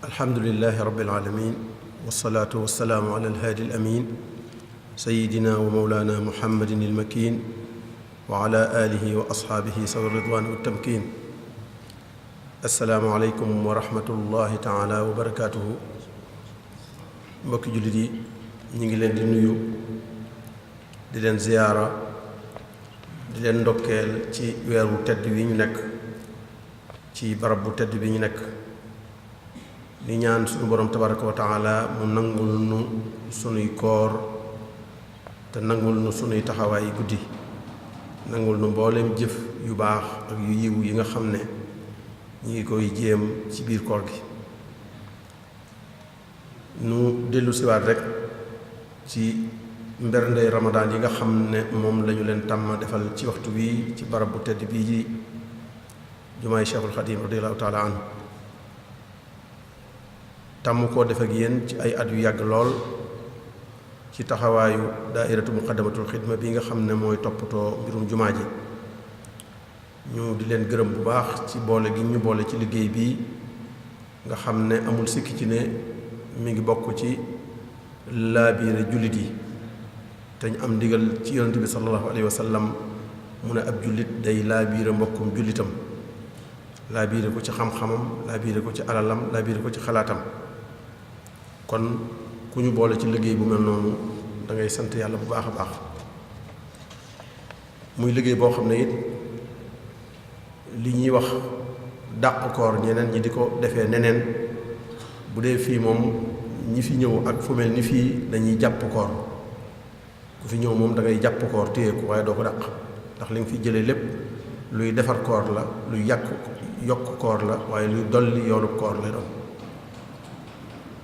alhamdulilahi rabbil alamin wasalaatu wasalaamu ala alhaadi alamin sayidina wa mawlana muhammadin almakin wa ala alihi wa asxaabihi sawi ridwaan wa tamkin assalaamu aleykum wa rahmatullahi taala wa barakaatuhu. mbokki jullit yi ñu ngi leen di nuyu di leen ziyaara di leen ndokkeel ci weeru tedd wi ñu nekk ci barab bu tedd bi ñu nekk di ñaan suñu borom tabaraka wa taala mu nangul nu sunuy koor te nangul nu sunuy taxawaay guddi, nangul nu mbooleem jëf yu baax ak yu yiw yi nga xam ne ñu ngi koy jéem ci biir koor gi. nu dellu siwaat rek ci mbernde ramadaan yi nga xam ne moom lañu leen tàmm defal ci waxtu wi ci barab bu tedd bii ji jumaay Cheikhul Xadim radiyallahu taala anhu, tàmm koo def ak yéen ci ay at yu yàgg lool ci taxawaayu daairatu muqaddamatul xidma bi nga xam ne mooy toppatoo mbirum jumaa ji. ñu di leen gërëm bu baax ci boole gi ñu boole ci liggéey bii nga xam ne amul sikki ci ne mi ngi bokk ci laabiire jullit yi te ñu am ndigal ci yonent bi sallallahu alayhi wa sallam mu ne ab jullit day laabiire mbokkum jullitam, laabiire ko ci xam-xamam, laabiire ko ci alalam, laabiire ko ci xalaatam. kon ku ñu boole ci liggéey bu mel noonu da ngay sant yàlla bu baax a baax. muy liggéey boo xam ne it li ñuy wax dàq koor ñeneen ñi di ko defee neneen, bu dee fii moom ñi fi ñëw ak fu mel ni fii dañuy jàpp koor. ku fi ñëw moom da ngay jàpp koor téye ko waaye doo ko dàq, ndax li nga fi jëlee lépp luy defar koor la, luy yokk koor la, waaye luy dolli yoonu koor lay doon.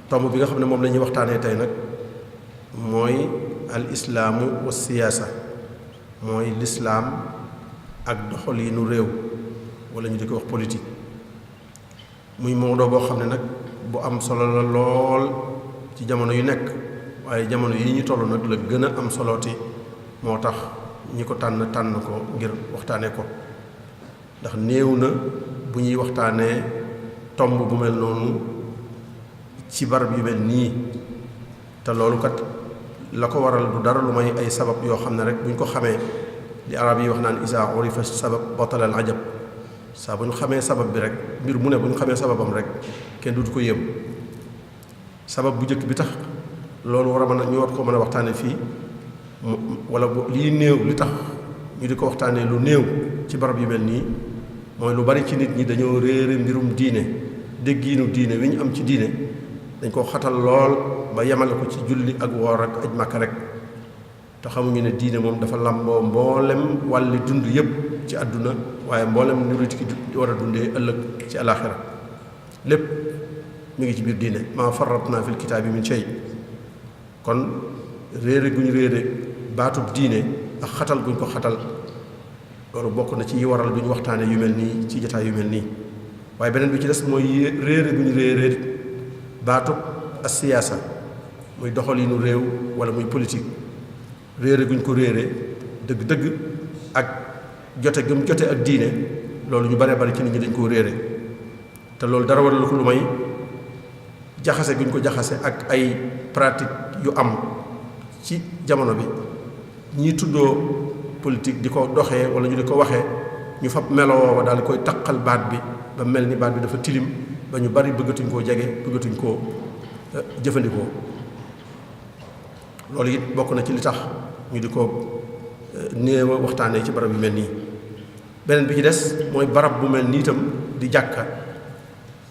tomb bi nga xam ne moom la ñuy waxtaanee tey nag mooy al islaamu wa siyaasa, mooy lislaam ak doxaliinu réew wala ñu di ko wax politique. muy mawdoo boo xam ne nag bu am solo la lool ci jamono yu nekk, waaye jamono yi ñu toll nag la gën a am solooti, moo tax ñi ko tànn ko ngir waxtaanee ko. ndax néew na bu ñuy waxtaanee tomb bu mel noonu ci barab yu mel nii, te loolu kat la ko waral du dara lu may ay sabab yoo xam ne rek bu ñu ko xamee li arab yi wax naan isa urifa sabab batala al ajab. saa bu ñu xamee sabab bi rek, mbir mu ne bu ñu xamee sababam rek kenn dutu ko yëm. sabab bu njëkk bi tax loolu war a mën a ñu war ko mën a waxtaane fii, wala lii néew li tax ñu di ko waxtaanee lu néew ci barab yu mel nii, mooy lu bari ci nit ñi dañoo réere mbirum diine, déggiinu diine wi ñu am ci diine dañ ko xatal lool ba yemale ko ci julli ak woor ak aj Makka rek, te xamuñu ne diine moom dafa làmboo mboolem wàlli dund yépp ci àdduna, waaye mboolem ni nit ki war a dundee ëllëg ci alaaxira lépp mu ngi ci biir diine. maa farratna fil kitaabi min shay. kon réere gu ñu réere baatub diine ak xatal guñ ko xatal, loolu bokk na ci yi waral duñu waxtaane yu mel nii ci jotaay yu mel nii. waaye beneen bi ci des mooy réere gu ñu réere baatub as siyaasa, muy doxalinu réew wala muy politique. réere guñ ko réere dëgg-dëgg ak jote gëm jote ak diine, loolu ñu baree bari ci nit ñi dañ koo réere. te loolu dara waral ko lu may jaxase guñ ko jaxase ak ay pratique yu am ci jamono bi. ñi tuddoo politique di ko doxee wala ñu di ko waxee, ñu fab meloo daal di koy taqal baat bi ba mel ni baat bi dafa tilim, ba ñu bari bëggatuñ koo jege, bëggatuñ koo jëfandikoo. loolu it bokk na ci li tax ñu di ko néew a waxtaanee ci barab yu mel nii. beneen bi ci des mooy barab bu mel nii itam di jàkka,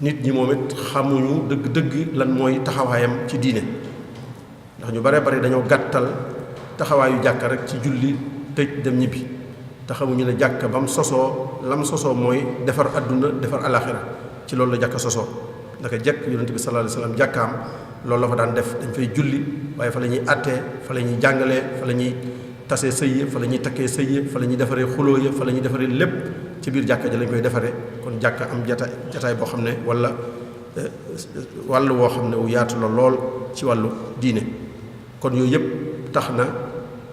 nit ñi moom it xamuñu dëgg-dëgg lan mooy taxawaayam ci diine. ndax ñu bare bari dañoo gàttal taxawaayu jàkka rek ci julli tëj dem ñibbi, te xamuñu ne jàkka ba mu sosoo lam sosoo mooy defar adduna defar alaxira. ci loolu la jàkka sosoo. ndaka jekk yonent bi sallallahu alayhi wasallam jàkkaam loolu la fa daan def, dañ fay julli, waaye fa la ñuy attee, fa la ñuy jàngalee, fa la ñuy tasee sëy ya, fa la ñuy takkee sëy ya, fa la ñuy defaree xuloo ya, fa la ñuy defaree lépp ci biir jàkka ja lañ koy defaree. kon jàkka am jataay boo xam ne wala wàllu woo xam ne wu yaatu la lool ci wàllu diine. kon yooyu yëpp tax na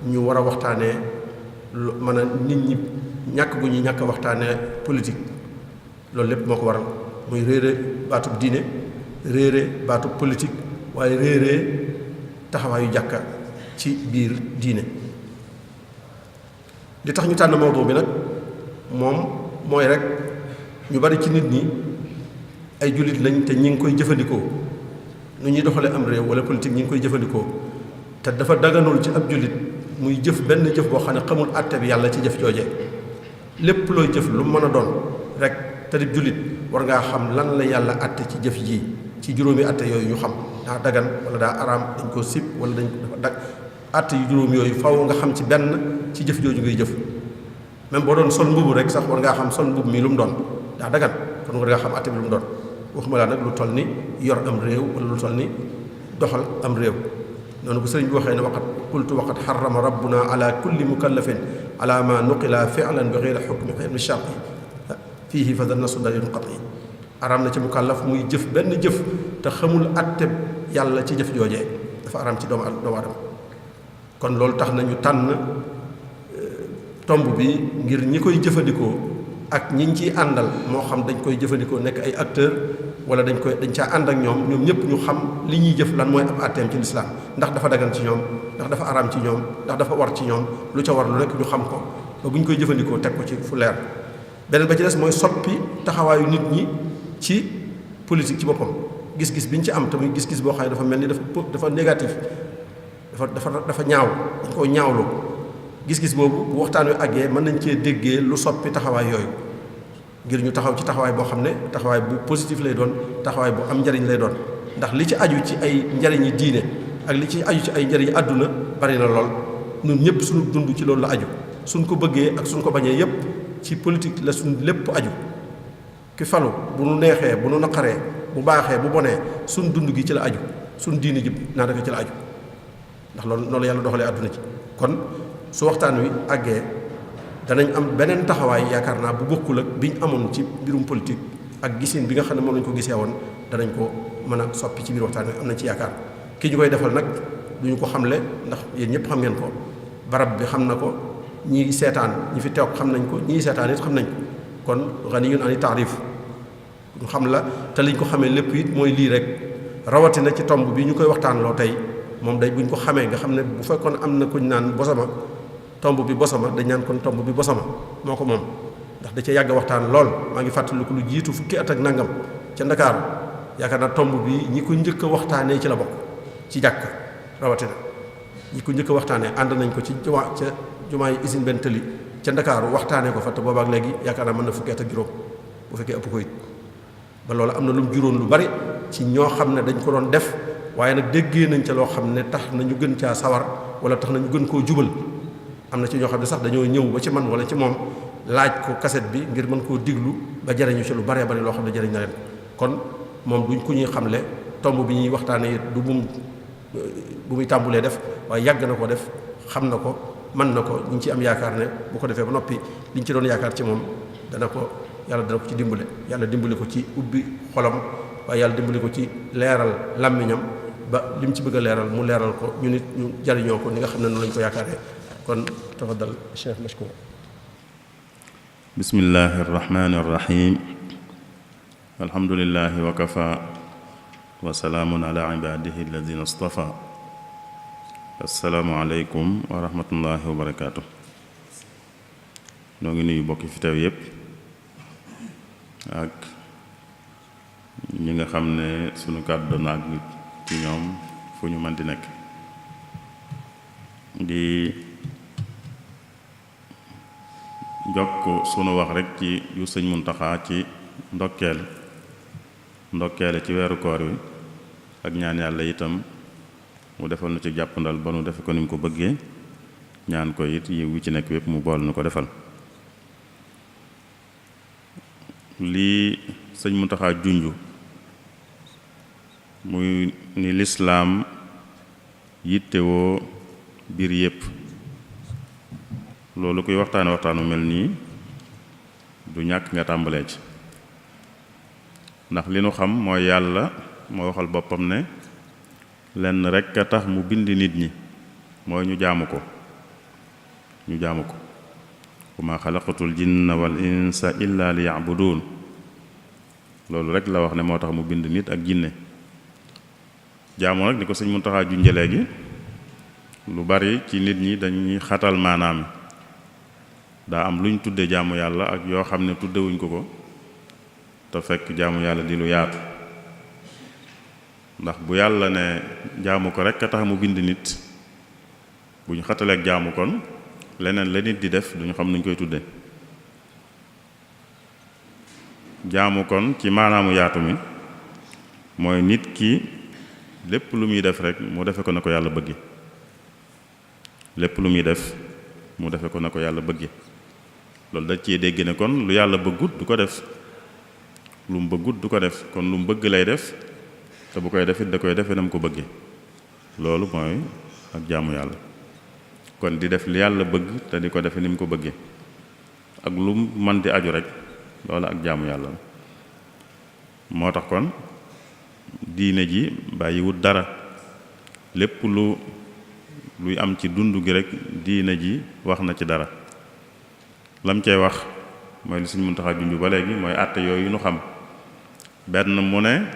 ñu war a waxtaanee mën a nit ñi ñàkk gu ñuy ñàkk a waxtaanee politique. loolu lépp moo ko waral muy réere baatub diine réere baatu politique waaye réere taxawaayu jàkka ci biir diine. li tax ñu tànn mawdu bi nag moom mooy rek ñu bari ci nit ñi ay jullit lañ te ñi ngi koy jëfandikoo nu ñuy doxale am réew wala politique ñi ngi koy jëfandikoo te dafa daganul ci ab jullit muy jëf benn jëf boo xam ne xamul àtte bi yàlla ci jëf jooje. lépp looy jëf lu mën a doon rek te di jullit war ngaa xam lan la yàlla àtte ci jëf ji ci juróomi àtte yooyu ñu xam daa dagan wala daa araam dañ ko sib wala dañ dafa dag àtte yu juróom yooyu faw nga xam ci benn ci jëf jooju ngay jëf. même boo doon sol mbubu rek sax war ngaa xam sol mbubu mi lu mu doon daa dagan kon war ngaa xam àtte bi lu mu doon waxuma laa nag lu toll ni yor am réew wala lu toll ni doxal am réew. noonu ko sëriñ bi waxee ne waqat qultu waqat xarama rabbuna ala kulli mukallafin ala ma nuqila fi'lan bi ghayri hukmi ilmi shar'i fiihi fa nasu dalilun qat'i. araam na ci mukallaf muy jëf benn jëf te xamul àtte yàlla ci jëf joojee dafa araam ci doomu aadama. kon loolu tax nañu tànn tomb bi ngir ñi koy jëfandikoo ak ñiñ ciy àndal moo xam dañ koy jëfandikoo nekk ay acteur wala dañ caa ànd ak ñoom ñëpp ñu xam li ñuy jëf lan mooy ab àtteem ci lislaam ndax dafa dagan ci ñoom ndax dafa araam ci ñoom ndax dafa war ci ñoom lu ca war lu nekk ñu xam ko ba bu ñu koy jëfandikoo teg ko ci fu leer. beneen ba ci des mooy soppi taxawaayu nit ñi ci politique ci boppam gis-gis bi ñu ci am te muy gis-gis boo xam ne dafa mel ni dafa négatif dafa ñaaw dañ koo ñaawlu. gis-gis boobu bu waxtaan wi àggee mën nañ cee déggee lu soppi taxawaay yooyu ngir ñu taxaw ci taxawaay boo xam ne taxawaay bu positif lay doon taxawaay bu am njariñ lay doon ndax li ci aju ci ay njariñi diine ak li ci aju ci ay njariñi àdduna bari na lool. ñun ñëpp suñu dund ci loolu la aju suñ ko bëggee ak suñ ko bañee yépp ci politique la suñ lépp aju. ki falu bu nu neexee bu nu naqaree bu baaxee bu bonee suñ dund gi ci la aju suñ diine ji naa daka ci la aju ndax loolu noonu yàlla doxalee àdduna ci. kon su waxtaan wi àggee danañ am beneen taxawaay yaakaar naa bu bokkul ak biñ amoon ci mbirum politique ak gisin bi nga xam ne moom lañ ko gisee woon danañ ko mën a soppi ci biir waxtaan wi am nañ ci yaakaar. ki ñu koy defal nag duñu ko xamle ndax yéen ñëpp xam ngeen ko barab bi xam na ko ñi seetaan ñi fi teew xam nañ ko ñii seetaan it xam nañ ko kon ganiyun ani taarif ñu xam la te liñ ko xamee lépp it mooy lii rek rawatina ci tomb bi ñu koy waxtaanloo tey moom day buñ ko xamee nga xam ne bu fekkoon am na kuñ naan bosama tomb bi bosama dañ naan kon tomb bi bosama moo ko moom ndax da ca yàgg waxtaan lool. maa ngi fàttaliku lu jiitu fukki at ak nangam ca Ndakaaru yaakaar naa tomb bi ñi ko njëkk a waxtaanee ci la bokk ci jàkk rawatina ñi ko njëkk a waxtaanee ànd nañ ko ci jumaay usine benn tëli ca Ndakaaru waxtaanee ko fa te boobaak léegi yaakaar naa mën na fukki at ak juróom bu fekkee ëpp ko it ba loolu am na lu mu juróon lu bari ci ñoo xam ne dañ ko doon def waaye nag déggee nañ ca loo xam ne tax nañu gën caa sawar wala tax nañu gën koo jubal. am na ci ñoo xam ne sax dañoo ñëw ba ci man wala ci moom laaj ko kaset bi ngir mën koo diglu ba jariñu ci lu baree bari loo xam ne jariñ na leen kon moom duñ ku ñuy xamle tomb bi ñuy waxtaanee du bu muy tàmbulee def waaye yàgg na ko def xam na ko mën na ko ñu ngi ci am yaakaar ne bu ko defee ba noppi liñ ci doon yaakaar ci moom yàlla dana ko ci dimbale yàlla dimbali ko ci ubbi xolam waaye yàlla dimbali ko ci leeral làmmiñam ba li mu ci bëgg a leeral mu leeral ko ñu nit ñu jariñoo ko ni nga xam ne noonu lañ ko yaakaaree kon tafaddal cheikh mashkour. bismillahi arrahmani arrahim alhamdulillahi wa kafa wa salaamun ala ibadihi alladina istafa assalaamu aleykum wa rahmatullahi wa barakaatu. noo ngi nuyu bokki fi teew yépp ak ñi nga xam ne sunu kàddu naag ci ñoom fu ñu mën di nekk di jokk sunu wax rek ci yu sëñ Muntaxa ci ndokkeele ci weeru koor wi ak ñaan yàlla itam mu defal nu ci jàppandal ba nu defe ko ni mu ko bëggee ñaan ko it yi wu ci nekk yépp mu bool nu ko defal. lii sëñ Muntaxa junju muy ni lislaam yittewoo biir yépp loolu kuy waxtaanu mel nii du ñàkk nga tàmbalee ci ndax li nu xam mooy yàlla moo waxal boppam ne lenn rekk a tax mu bind nit ñi mooy ñu jaamu ko wa ma xalaqatul jinna wal insa illa li ya'budun loolu rek la wax ne moo tax mu bind nit ak jinne jaamu nag ni ko sëñ Muntaxa junjee léegi lu bari ci nit ñi dañuy xatal maanaam daa am lu ñu tudde jaamu yàlla ak yoo xam ne tuddewuñ ko te fekk jaamu yàlla di lu yaatu ndax bu yàlla ne jaamu ko rek a tax mu bind nit bu ñu xataleeg jaamu kon leneen la nit di def duñu xam nuñ koy tudde jaamu kon ci maanaamu yaatu mi mooy nit ki lépp lu muy def rek mu defe ko na ko yàlla bëgge lépp lu muy def mu defe ko na ko yàlla bëgge loolu da cee dégg ne kon lu yàlla bëggut du ko def lu mu bëggut du ko def kon lu mu bëgg lay def te bu koy defit da koy defe na mu ko bëgge loolu mooy ak jaamu yàlla kon di def li yàlla bëgg te di ko defe ni mu ko bëgge ak lu man di aju rek loolu ak jaamu yàlla la moo tax kon diine ji bàyyiwut dara lépp luy am ci dund gi rek diine ji wax na ci dara lam cey wax mooy li Sëñ Muntaxa junju ba léegi mooy àtte yooyu nu xam benn mu ne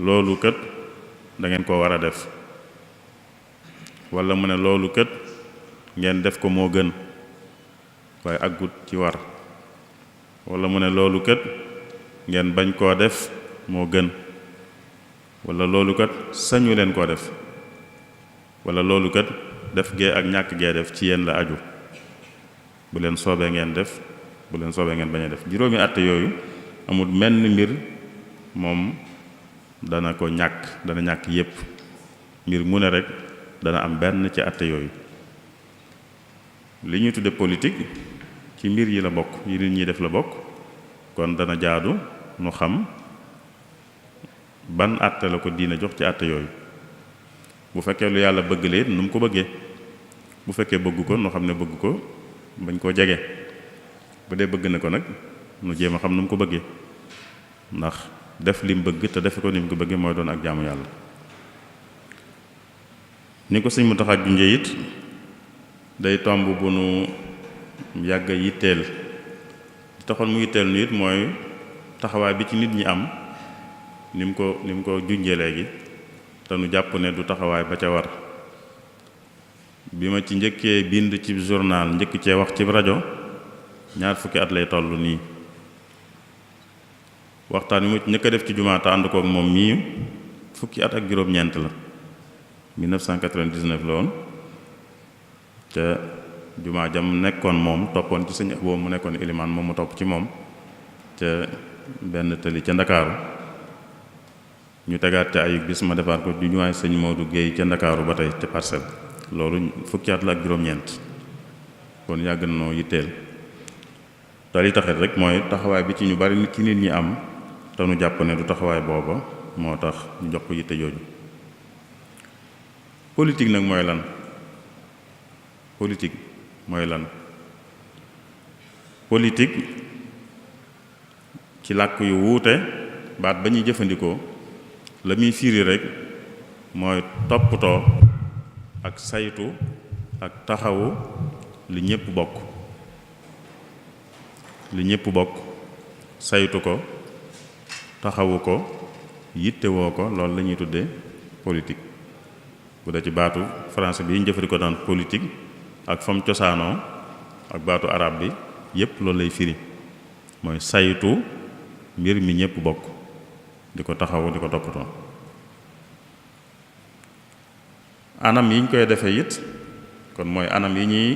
loolu kët da ngeen koo war a def walla mu ne loolu kët ngeen def ko moo gën waaye aggut ci war walla mu ne loolu kët ngeen bañ koo def moo gën walla loolu kat sañu leen koo def walla loolu kat def gee ak ñàkk gee def ci yéen la aju bu leen soobee ngeen def bu leen soobee ngeen bañ a def juróomi àtte yooyu amul menn mbir moom dana ko ñàkk dana ñàkk yépp mbir mu ne rek dana am benn ci àtte yooyu li ñuy tudde politique ci mbir yi la bokk yi nit ñi def la bokk kon dana jaadu nu xam ban àtte la ko diine jox ci àtte yooyu bu fekkee lu yàlla bëgg leen nu mu ko bëggee bu fekkee bëgg ko nu xam ne bëgg ko bañ koo jege bu dee bëgg na ko nag nu jéem a xam nu mu ko bëggee ndax def lim bëgg te defe ko ni mu ko bëggee mooy doon ak jaamu yàlla ni ko Sëñ Muntaxa junjee it day tomb bu nu yàgg a yitteel li taxoon mu yitteel nu it mooy taxawaay bi ci nit ñi am ni mu ko junjee léegi te nu jàpp ne du taxawaay ba ca war bi ma ci njëkkee bind ci journal njëkk cee wax ci rajo ñaar fukki at lay toll nii waxtaan wi mu njëkk a def ci jumaa te ànd kook moom mii fukki at ak juróom-ñeent la 1999 la woon ca jumaa jam nekkoon moom toppoon ci sëñ boobu mu nekkoon ilimaan moom mu topp ci moom ca benn tëli ca Ndakaaru ñu tegaat ca ay bis ma defaat ko ju jumaay sëñ Modou Guèye ca Ndakaaru ba tey ca Parcelles loolu fukki at la ak juróom-ñeent kon yàgg na noo yitteel te li taxit rek mooy taxawaay bi ci ñu bari ci nit ñi am te nu jàpp ne du taxawaay booba moo tax ñu jox ko yitte jooju politique nag mooy lan politique mooy lan politique ci làkk yu wuute baat ba ñuy jëfandikoo la muy firi rek mooy toppatoo ak saytu ak taxawu li ñépp bokk saytu ko taxawu ko yittewoo ko loolu la ñuy tuddee politique bu dee ci baatu français bi ñu jëfandikoo daan politique ak fam cosaanoo ak baatu arab bi yépp loolu lay firi mooy saytu mbir mi ñépp bokk di ko taxawu di ko toppatoo anam yi ñu koy defee it kon mooy anam yi ñuy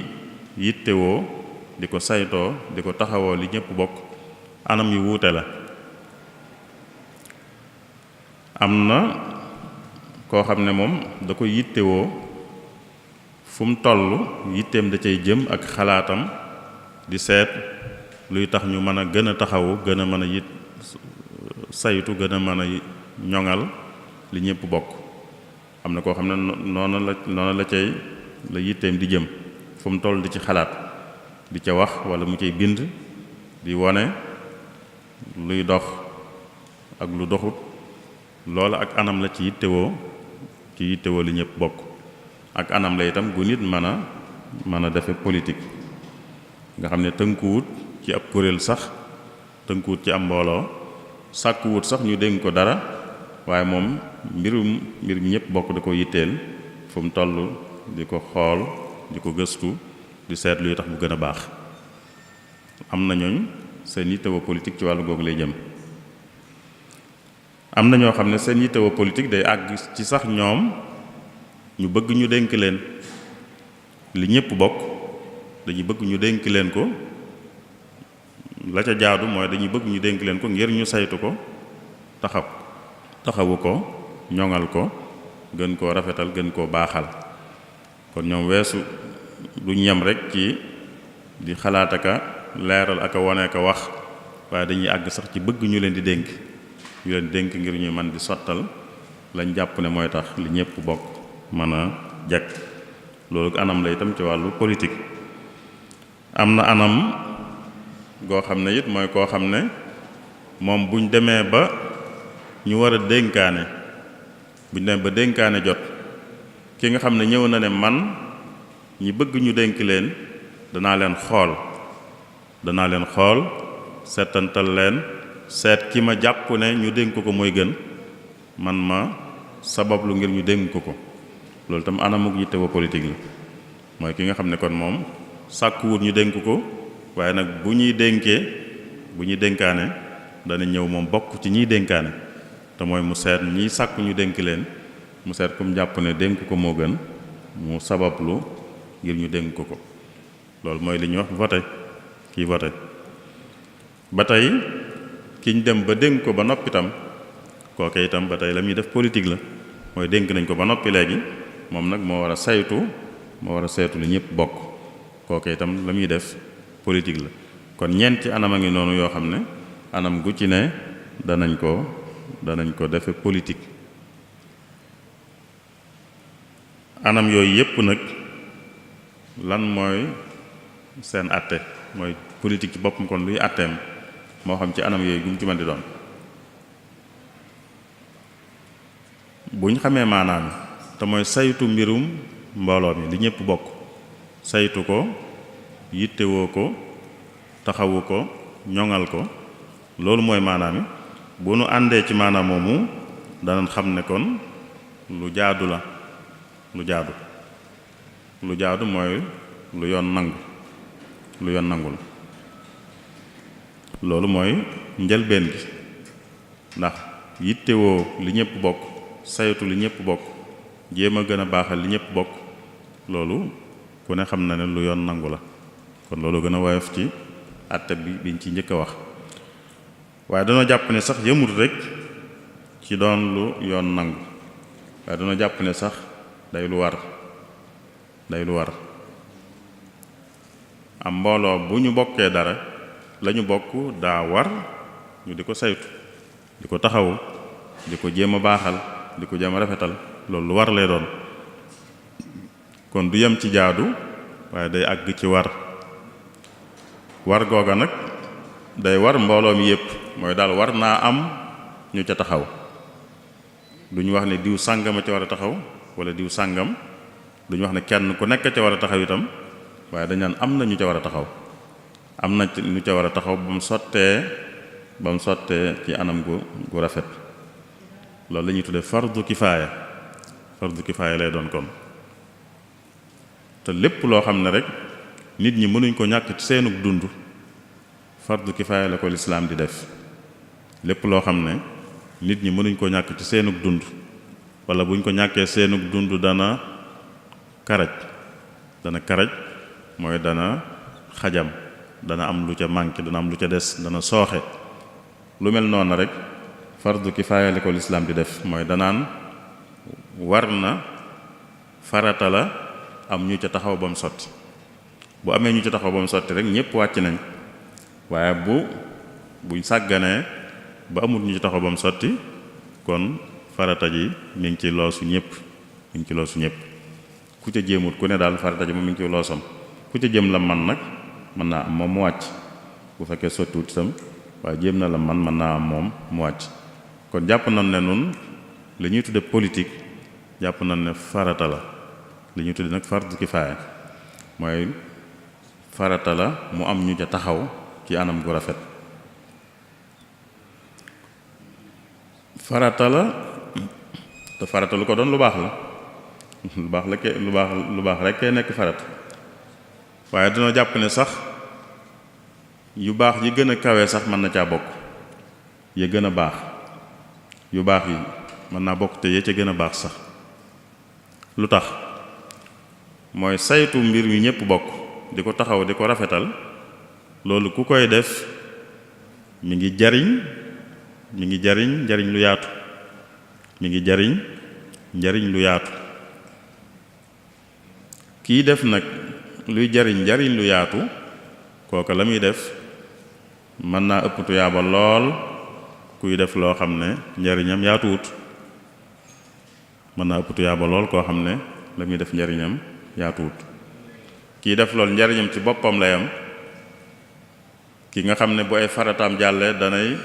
yittewoo di ko saytoo di ko taxawoo li ñépp bokk anam yu wuute la am na koo xam ne moom da ko yittewoo fu mu toll yitteem da cay jëm ak xalaatam di seet luy tax ñu mën a gën a taxawu gën a mën a saytu gën a mën a ñoŋal li ñépp bokk am na koo xam ne noonu la cay la yitteem di jëm fu mu toll di ci xalaat di ca wax walla mu cay bind di wone luy dox ak lu doxut loola ak anam la ci yittewoo li ñépp bokk ak anam la itam gu nit mën a defe politique nga xam ne tënkuwut ci ab kuréel sax tënkuwut ci am mbooloo sàkkuwut sax ñu dénk ko dara waaye moom mbir mi ñëpp bokk da ko yitteel fu mu toll di ko xool di ko gëstu di seet luy tax mu gën a baax. am na ñooñ seen yittewoo politique ci wàllu googu lay jëm. am na ñoo xam ne seen yittewoo politique day àgg ci sax ñoom ñu bëgg ñu dénk leen li ñëpp bokk, dañuy bëgg ñu dénk leen ko. la ca jaadu mooy dañuy bëgg ñu dénk leen ko ngir ñu saytu ko taxawu ko ñoŋal ko gën koo rafetal gën koo baaxal. kon ñoom weesu duñ yem rek ci di xalaat aka leeral aka wane aka wax, waaye dañuy àgg sax ci bëgg ñu leen di dénk ngir ñu mën di sottal lañ jàpp ne mooy tax li ñëpp bokk mën a jag. loolu anam la itam ci wàllu politique. am na anam goo xam ne it mooy koo xam ne moom buñ demee ba ñu war a dénkaane jot, ki nga xam ne ñëw na ne man ñi bëgg ñu dénk leen danaa leen xool seetantal leen seet ki ma jàpp ne ñu dénk ko mooy gën man ma sabablu ngir ñu dénk ko. loolu tam anamuk yittewoo politique la. mooy ki nga xam ne kon moom sàkkuwut ñu dénk ko, waaye nag bu ñuy dénkaane dana ñëw moom bokk ci ñiy dénkaane, te mooy mu seet ñiy sàkku ñu dénk leen, mu seet kum jàpp ne dénk ko moo gën mu sabablu ngir ñu dénk ko. loolu mooy li ñuy wax voté. kii voté ba tey kiñ dem ba dénk ko ba noppi tam kooke itam ba tey la muy def politique la. mooy dénk nañ ko ba noppi léegi moom nag moo war a saytu li ñëpp bokk. kooke itam la muy def politique la. kon ñeenti anam a ngi noonu yoo xam ne anam gu ci ne danañ ko defe politique. anam yooyu yépp nag lan mooy seen àtte, mooy politique ci boppam kon luy àtteem moo xam ci anam yooyu gu mu ci mën di doon. buñ xamee maanaam te mooy saytu mbirum mbooloo mi li ñëpp bokk, saytu ko yittewoo ko taxawu ko ñoŋal ko, loolu mooy maanaam bu nu àndee ci maanaam moomu danañ xam ne kon lu jaadu la. lu jaadu mooy lu yoon nangu la. loolu mooy njëlbeen gi, ndax yittewoo li ñëpp bokk, saytu li ñëpp bokk, jéem a gën a baaxal li ñëpp bokk, loolu ku ne xam na ne lu yoon nangu la. kon loolu gën a woyof ci àtte bi biñ ci njëkk a wax. waaye dañoo jàpp ne sax yëmut rek ci doon lu yoon nangu, waaye dañoo jàpp ne sax day lu war. am mbooloo bu ñu bokkee dara lañu bokk daa war ñu di ko saytu, di ko taxawu, di ko jéem a baaxal, di ko jéem a rafetal. loolu lu war lay doon. kon du yem ci jaadu waaye day àgg ci war. war googa nag day war mbooloo mi yépp, mooy daal war naa am ñu ca taxaw. duñu wax ne diw sàngama ca war a taxaw wala diw sàngam, duñu wax ne kenn ku nekk ca war a taxaw itam, waaye dañ naan am na ñu ca war a taxaw. am na ñu ca war a taxaw ba mu sottee ci anam gu rafet. loolu la ñuy tuddee fardu kifaaya lay doon kon. te lépp loo xam ne rek nit ñi mënuñ ko ñàkk ci seenug dund, fardu kifaaya la ko lislaam di def. lépp loo xam ne nit ñi mënuñ ko ñàkk ci seenug dund, wala buñ ko ñàkkee seenug dund dana karaj mooy dana xajam, dana am lu ca manqué, dana am lu ca des, dana sooxe. lu mel noonu rek fardu kifaaya la ko lislaam di def, mooy danaan war na farata la am ñu ca taxaw ba mu sotti. bu amee ñu ca taxaw ba mu sotti rek ñëpp wàcc nañ. waaye buñ sàgganee ba amul ñu ca taxaw ba mu sotti, kon farata ji mi ngi ci loosu ñëpp. ku ca jéemut ku ne daal farata ji moom mi ngi ci loosam. ku ca jéem la man nag mën naa am moom mu wàcc, bu fekkee sottiwut itam, waaye jéem na la man mën naa am moom mu wàcc. kon jàpp nañ ne nun li ñuy tudde politique jàpp nañ ne farata la. li ñuy tudde nag fardu kifaaya mooy farata la mu am ñu ca taxaw ci anam gu rafet. farata la te farata lu ko doon lu baax la lu baax rek kay nekk farata waaye dina jàpp ne sax yu baax yi gën a kawe sax mën na caa bokk ya gën a baax yu baax yi mën naa bokk te ya ca gën a baax sax lu tax mooy saytu mbir mi ñépp bokk di ko taxaw di ko rafetal loolu ku koy def mi ngi jariñ njariñ lu yaatu mi ngi jariñ njariñ lu yaatu kii def nag luy jariñ njariñ lu yaatu kooka la muy def mën naa ëpp tuyaaba lool kuy def loo xam ne njariñam yaatuwut mën naa ëpp tuyaaba lool koo xam ne la muy def njariñam yaatuwut kii def lool njariñam ci boppam lay am ki nga xam ne bu ay farataam jàllee danay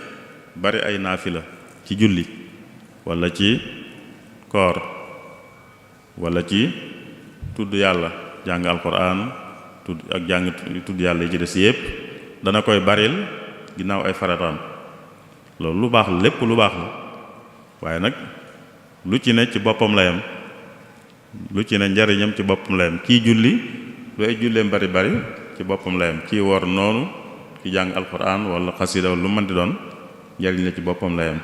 bari ay naafila ci julli walla ci koor walla ci tudd yàlla jàng alquran tudd yàlla yi ci des yépp dana koy baril ginnaaw ay farataam loolu lu baax la lépp lu baax la waaye nag lu ci ne ci boppam la yam lu ci ne njariñam ci boppam la yam kii julli lu ay julleem bari bari ci boppam la yam kii wor noonu ki jàng alquran wala xasida wala lu mën di doon njariñ la ci boppam la yam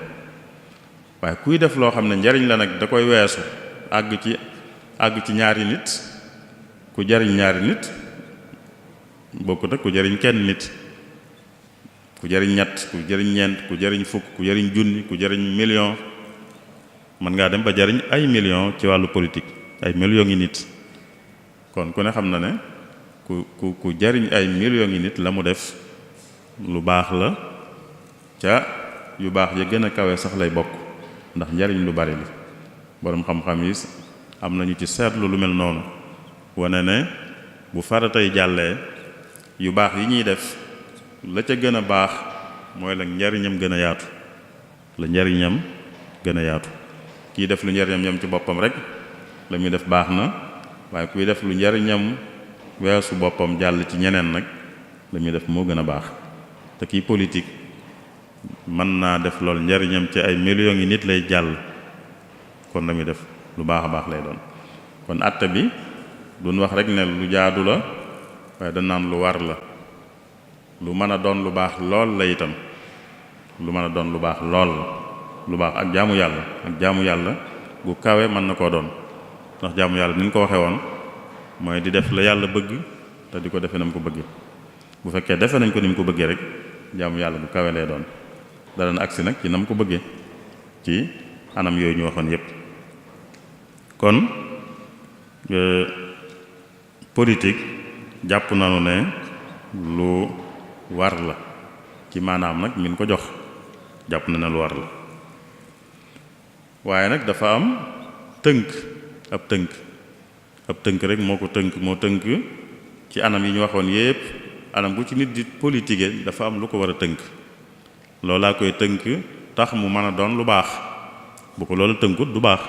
waaye kuy def loo xam ne njariñ la nag da koy weesu àgg ci ñaari nit ku jariñ ñaari nit bokkut ak ku jariñ kenn nit ku jariñ ñett ku jariñ ñeent ku jariñ fukk ku jariñ junni ku jariñ million mën ngaa dem ba jariñ ay million ci wàllu politique ay millions yi nit kon ku ne xam na ne ku jariñ ay millions yi nit la mu def lu baax la ca yu baax ya gën a kawe sax lay bokk ndax njariñ lu bari li boroom xam-xam yi am nañu ci seetlu lu mel noonu wane ne bu faratay jàllee yu baax yi ñuy def la ca gën a baax mooy la njariñam gën a yaatu la njariñam gën a yaatu kii def lu njariñam yam ci boppam rek la muy def baax na waaye kuy def lu njariñam weesu boppam jàll ci ñeneen nag la muy def moo gën a baax te kii politique mën naa def loolu njariñam ci ay millions yi nit lay jàll kon la muy def lu baax a baax lay doon kon àtte bi duñ wax rek ne lu jaadu la waaye dañ naan lu war la lu mën a doon lu baax lool la itam lu mën a doon lu baax lool la lu baax ak jaamu yàlla gu kawe mën na koo doon ndax jaamu yàlla ni ñu ko waxee woon mooy di def la yàlla bëgg te di ko defe na mu ko bëggee bu fekkee defe nañ ko ni mu ko bëggee rek jaamu yàlla gu kawe lay doon dara na agsi nag ci na mu ko bëggee ci anam yooyu ñu waxoon yépp kon politique jàpp nañu ne lu war la ci maanaam nag min ko jox jàpp na ne lu war la waaye nag dafa am ab tënk rek moo tënk ci anam yi ñu waxoon yépp anam bu ci nit di politique dafa am lu ko war a tënk loolaa koy tënk tax mu mën a doon lu baax bu ko loolu tënkut du baax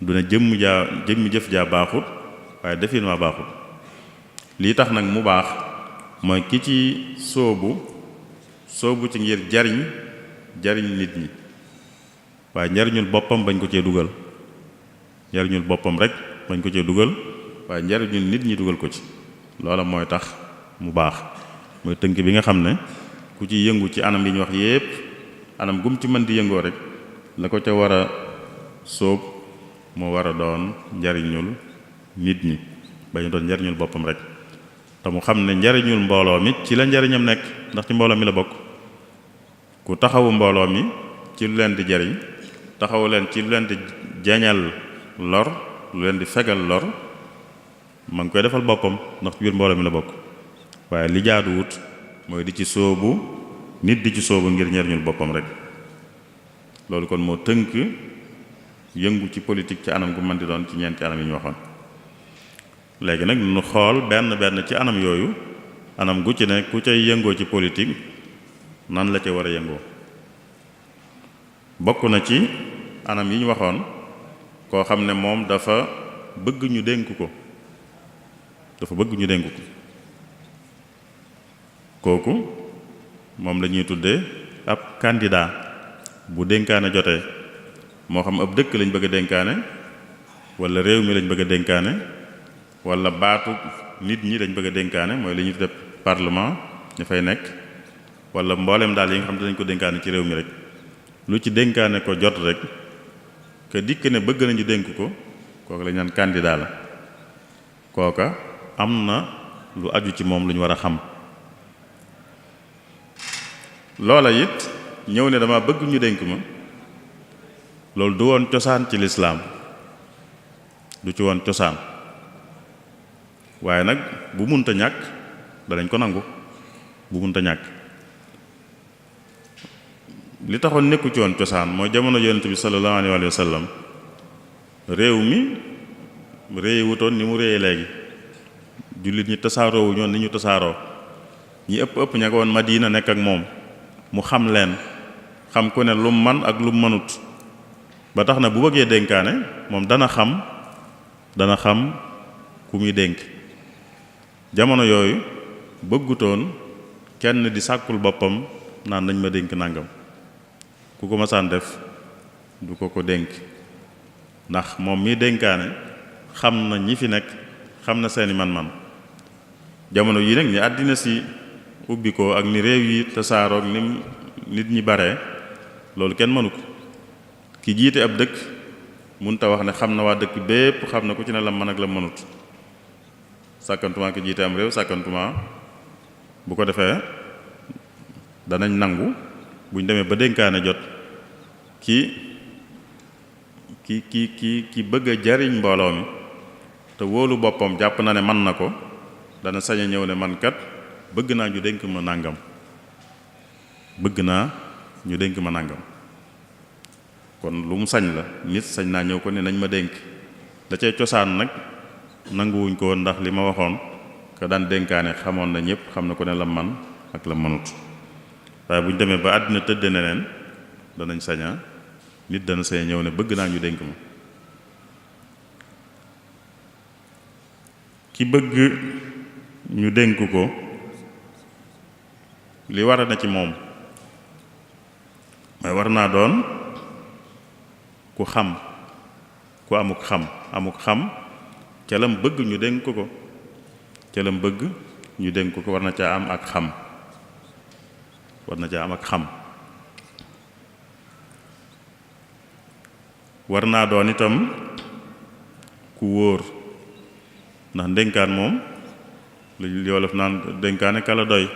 du ne jëmmi jëf jaa baaxut waaye defin waa baaxut lii tax nag mu baax mooy ki ci sóobu ci ngir jariñ nit ñi waaye njariñul boppam bañ ko cee dugal njariñul boppam rek bañ ko cee dugal waaye njariñul nit ñi dugal ko ci loola mooy tax mu baax mooy tënk bi nga xam ne ku ci yëngu ci anam yi ñu wax yépp anam gum ci mën di yëngoo rek la ko ca war a sóob moo war a doon njariñul nit ñi bañu doon njariñul boppam rek te mu xam ne njariñul mbooloo mi ci la njariñam nekk ndax ci mbooloo mi la bokk ku taxawu mbooloo mi ci lu leen di jariñ taxawu leen ci lu leen di jañal lor lu leen di fegal lor ma ngi koy defal boppam ndax ci biir mbooloo mi la bokk waaye li jaaduwut mooy di ci sóobu nit di ci sóobu ngir njariñul boppam rek loolu kon moo tënk yëngu ci politique ci anam gu mën di doon ci ñeenti anam yi ñu waxoon léegi nag nu xool benn ci anam yooyu anam gu ci ne ku cay yëngoo ci politique nan la ca war a yëngoo bokk na ci anam yi ñu waxoon koo xam ne moom dafa bëgg ñu dénk ko kooku moom la ñuy tuddee ab candidat bu dénkaane jotee moo xam ab dëkk lañ bëgg a dénkaane wala réew mi lañ bëgg a dénkaane wala baatu nit ñi lañ bëgg a dénkaane mooy li ñuy tudde parlement ñu fay nekk wala mboolem daal yi nga xam ne dañ ko dénkaane ci réew mi rek lu ci dénkaane ko jot rek que dikk ne bëgg nañu dénk ko kooku lañ naan candidat la kooka am na lu aju ci moom lu ñu war a xam loola it ñëw ne dama bëgg ñu dénk ma loolu du woon cosaan ci lislaam du ci woon cosaan waaye nag bu munta ñàkk danañ ko nangu bu munta ñàkk li taxoon nekku ci woon cosaan mooy jamono yonent bi sallallahu alayhi wa sallam réew mi réewutoon ni mu réye léegi jullit ñi tasaaroo wu ñoon ni ñu tasaaroo ñi ëpp ña ko woon Madina nekk ak moom mu xam leen xam ku ne lu man ak lu mënut ba tax na bu bëggee dénkaane moom dana xam ku muy dénk jamono yooyu bëggutoon kenn di sàkkul boppam naan nañ ma dénk nangam ku ko masaan def du ko dénk ndax moom mi dénkaane xam na ñi fi nekk xam na seeni man-man jamono yi nag ni àddina si ubbi ko ak ni réew yi tasaaroog ni nit ñi bare loolu kenn mënu ko ki jiite ab dëkk munta wax ne xam na waa dëkk bépp xam na ku ci ne la mën ak la mënut sàkkantuma ki jiite am réew sàkkantuma bu ko defee danañ nangu buñ demee ba dénkaane jot ki bëgg a jariñ mbooloo mi te wóolu boppam jàpp na ne man na ko dana sañ a ñëw ne man kat bëgg naa ñu dénk ma nàngam bëgg naa ñu dénk ma nàngam kon lu mu sañ la nit sañ naa ñëw ko ne nañ ma dénk da cee cosaan nag nanguwuñ ko woon ndax li ma waxoon ka daan dénkaane xamoon na ñëpp xam na ko ne la man ak la mënut waaye bu ñu demee ba àddina tëdde neneen danañ saña nit dana sañ ñëw ne bëgg naa ñu dénk ma ki bëgg ñu dénk ko li war na ci moom mooy war naa doon ku xam ku amuk xam ca lam bëgg ñu dénk ko ca lam bëgg ñu dénk ko war na caa am ak xam war naa doon itam ku wóor ndax ndénkaan moom li wolof naan dénkaane kala doy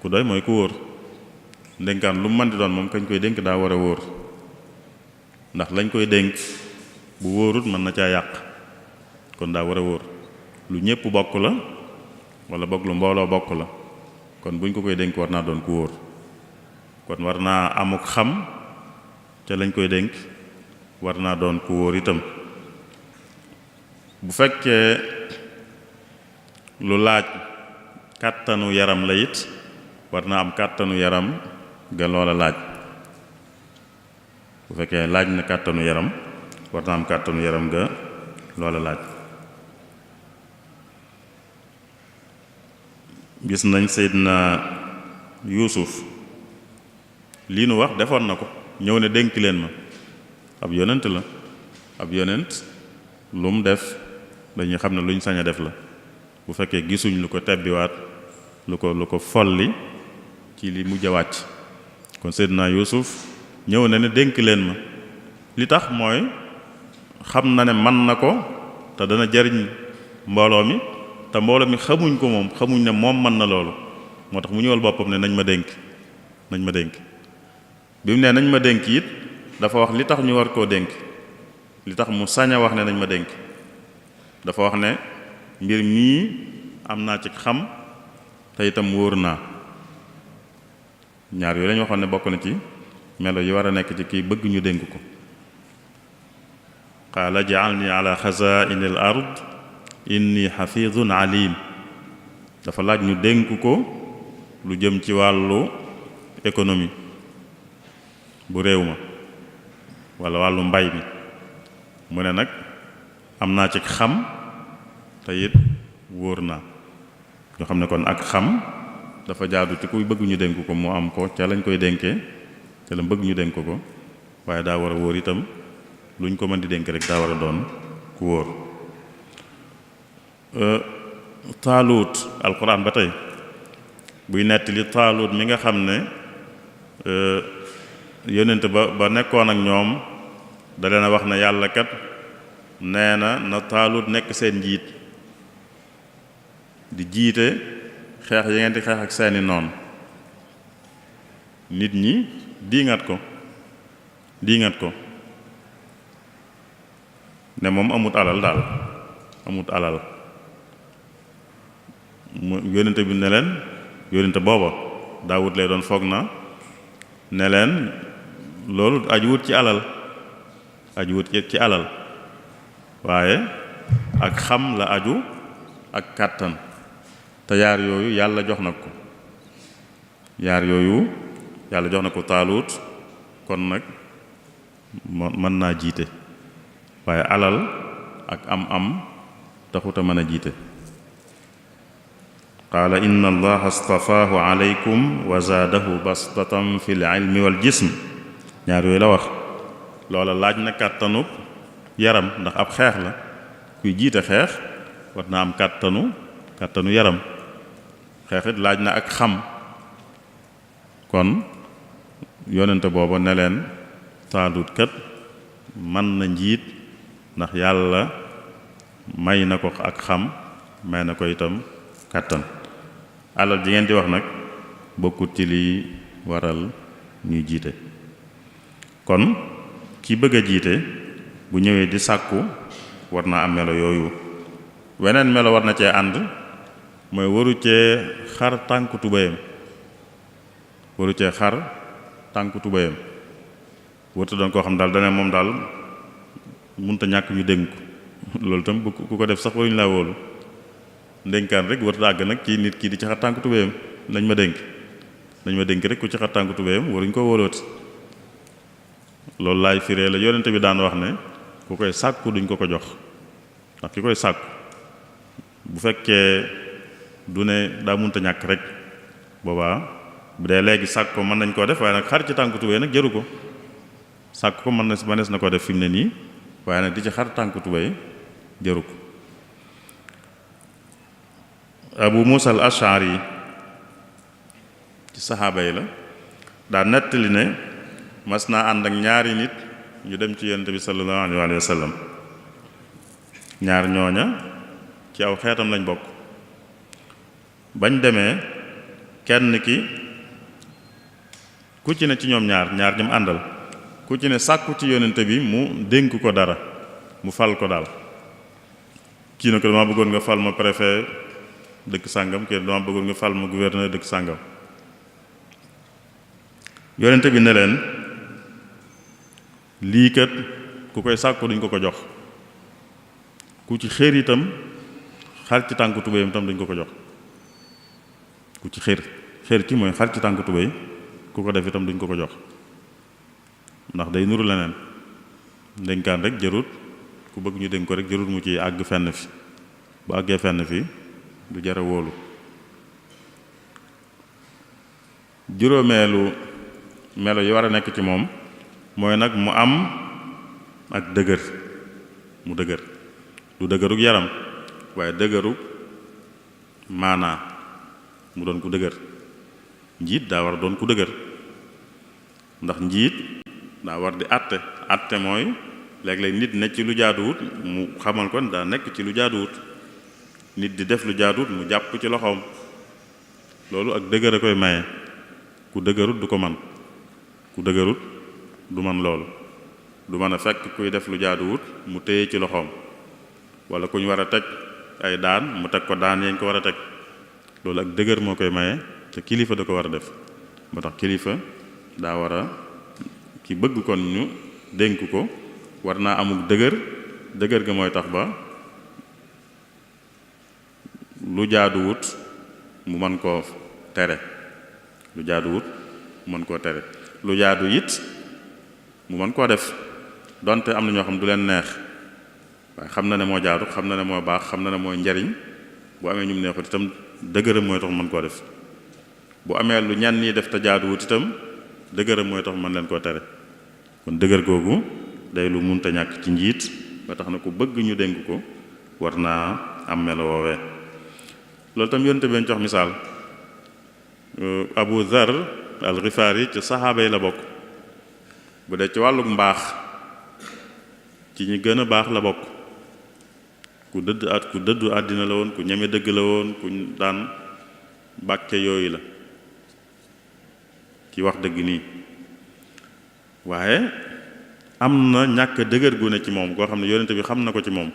ku doy mooy ku wóor ndénkaan lu mu mën di doon moom kañ koy dénk daa war a wóor ndax lañ koy dénk bu wóorut mën na caa yàq kon daa war a wóor lu ñépp bokk la wala bokk lu mbooloo bokk la kon buñ ko koy dénk war naa doon ku wóor kon war naa amuk xam ca lañ koy dénk war naa doon ku wóor itam bu fekkee lu laaj kàttanu yaram la it war naa am kàttanu yaram ga loola laaj bu fekkee laaj na kàttanu yaram war naa am kàttanu yaram ga loola laaj gis nañ Seydina Yuusuf lii nu wax defoon na ko ñëw ne dénk leen ma ab yonent la ab yonent lu mu def dañuy xam ne luñ sañ a def la bu fekkee gisuñ lu ko tebbiwaat lu ko folli ci li mujj a wàcc kon Seydina Yuusuf ñëw na ne dénk leen ma li tax mooy xam na ne man na ko te dana jariñ mbooloo mi te mbooloo mi xamuñ ko moom xamuñ ne moom mën na loolu moo tax mu ñëwal boppam ne nañ ma dénk bi mu ne nañ ma dénk it dafa wax li tax ñu war koo dénk li tax mu sañ a wax ne nañ ma dénk dafa wax ne mbir mii am naa ci xam te itam wóor naa ñaar yooyu lañu waxoon ne bokk na ci melo yi war a nekk ci kii bëgg ñu dénk ko qaala ja'alni ala xazaa'ini al ard inni xafidun alim dafa laaj ñu dénk ko lu jëm ci wàllu économie bu réew ma walla wàllu mbay mi mu ne nag am naa ci xam te it wóor naa ñoo xam ne kon ak xam dafa jaadu ci kuy bëgg ñu dénk ko mu am ko ca lañ koy dénkee ca la bëgg ñu dénk ko waaye daa war a wóor itam luñ ko mën di dénk rek daa war a doon ku wóor. Taalut alquran ba tey buy nettali Taalut mi nga xam ne yónnent ba nekkoon ak ñoom da leen a wax ne yàlla kat nee na Taalut nekk seen njiit di jiite xeex yi ngeen di xeex ak seeni noon. nit ñi diingat ko ne moom amut alal daal amut alal mu yónnent bi ne leen yónnent booba Daawud lay doon foog na ne leen loolu ajuwut ci alal waaye ak xam la aju ak kàttan te yaar yooyu yàlla jox na ko Taalut kon nag mën naa jiite waaye alal ak am taxut a mën a jiite. qaala inna allaha astafaahu alaykum wa zaadahu bastatan fi l ilmi wal jism ñaar yooyu la wax. loola laaj na kàttanub yaram ndax ab xeex la kuy jiite xeex war na am kàttanu yaram xeexit laaj na ak xam. kon yonente booba ne leen Taalut kat mën na njiit ndax yàlla may na ko ak xam may na ko itam kàttan. alal ji ngeen di wax nag bokkut ci liy waral ñuy jiite. kon ki bëgg a jiite bu ñëwee di sàkku war naa am melo yooyu. weneen melo war na cee ànd mooy waru cee xar tànku tubéyam wërta doon koo xam daal dane moom daal munta ñàkk ñu dénk ko loolu tam ku ko def sax waruñu laa wóolu. ndénkaan rek wërta àgg nag ci nit ki di ci xar tànku tubéyam nañ ma dénk rek ku ci xar tànku tubéyam waruñ ko wóolooti. loolu laay firee la yonente bi daan wax ne ku koy sàkku duñ ko jox ndax ki koy sàkku bu fekkee du ne daa munta ñàkk rek boobaa bu dee léegi sàkk ko mën nañ koo def waaye nag xar ci tànku tubéy nag jëru ko. sàkk ko mënees na ko def fi mu ne nii waaye nag di ci xar tànku tubéy jëru ko. Abu Musa al Ash'ari ci saxaaba yi la daa nettali ne mas naa ànd ak ñaari nit ñu dem ci yonent bi sallallahu alayhi wa sallam. ñaar ñooña ci aw xeetam lañ bokk. bañ demee kenn ki ku ci ne ci ñoom ñaar ñam àndal ku ci ne sàkku ci yonent bi mu dénk ko dara mu fal ko daal. kii na ko dama bëggoon nga fal ma préfet dëkk sàngam kii dama bëggoon nga fal ma gouverneur dëkk sàngam. yonent bi ne leen lii kat ku koy sàkku duñ ko jox ku ci xéer itam xar ci tànku tubéyam itam duñ ko jox. ku ci xéer ci mooy xar ci tànku tubéy ku ko def itam duñ ko jox ndax day nuru leneen. ndénkaan rek jërut ku bëgg ñu dénk ko rek jërut mu ci àgg fenn fi bu àggee fenn fi du jara wóolu. juróomeelu melo yi war a nekk ci moom mooy nag mu am ak dëgër mu dëgër du dëgërug yaram waaye dëgërug maanaa mu doon ku dëgër. njiit daa war a doon ku dëgër ndax njiit daa war di àtte mooy léeg-léeg nit ne ci lu jaaduwut mu xamal ko daa nekk ci lu jaaduwut. nit di def lu jaaduwut mu jàpp ci loxoom loolu ak dëgër a koy maye. ku dëgërut du ko man ku dëgërut du man loolu du mën a fekk kuy def lu jaaduwut mu téye ci loxoom wala ku ñu war a teg ay daan mu teg ko daan yañ ko war a teg loolu ak dëgër moo koy maye te kilifa da ko war a def. moo tax kilifa daa war a ki bëgg kon ñu dénk ko war naa amuk dëgër ga mooy tax ba lu jaaduwut mu mën koo tere lu jaaduwut mu mën koo tere lu jaadu it mu mën koo def donte am na ñoo xam du leen neex waaye xam na ne moo jaadu xam na ne moo baax xam na ne mooy njariñ bu amee ñu mu neexut itam dëgëram mooy tax mën koo def bu amee lu ñenn ñi def te jaaduwut itam dëgëram mooy tax mën leen koo tere kon dëgër googu day lu munta ñàkk ci njiit ba tax na ku bëgg ñu dénk ko war naa am melo woowee loolu tam yonte ben jox misaal Abu Dhar al-Ghifari ci saxaaba yi la bokk bu dee ci wàlluk mbaax ci ñi gën a baax la bokk ku dëddu àddina la woon ku ñeme dëgg la woon ku daan bàkke yooyu la ci wax dëgg nii waaye am na ñàkk dëgër gu ne ci moom koo xam ne yonente bi xam na ko ci moom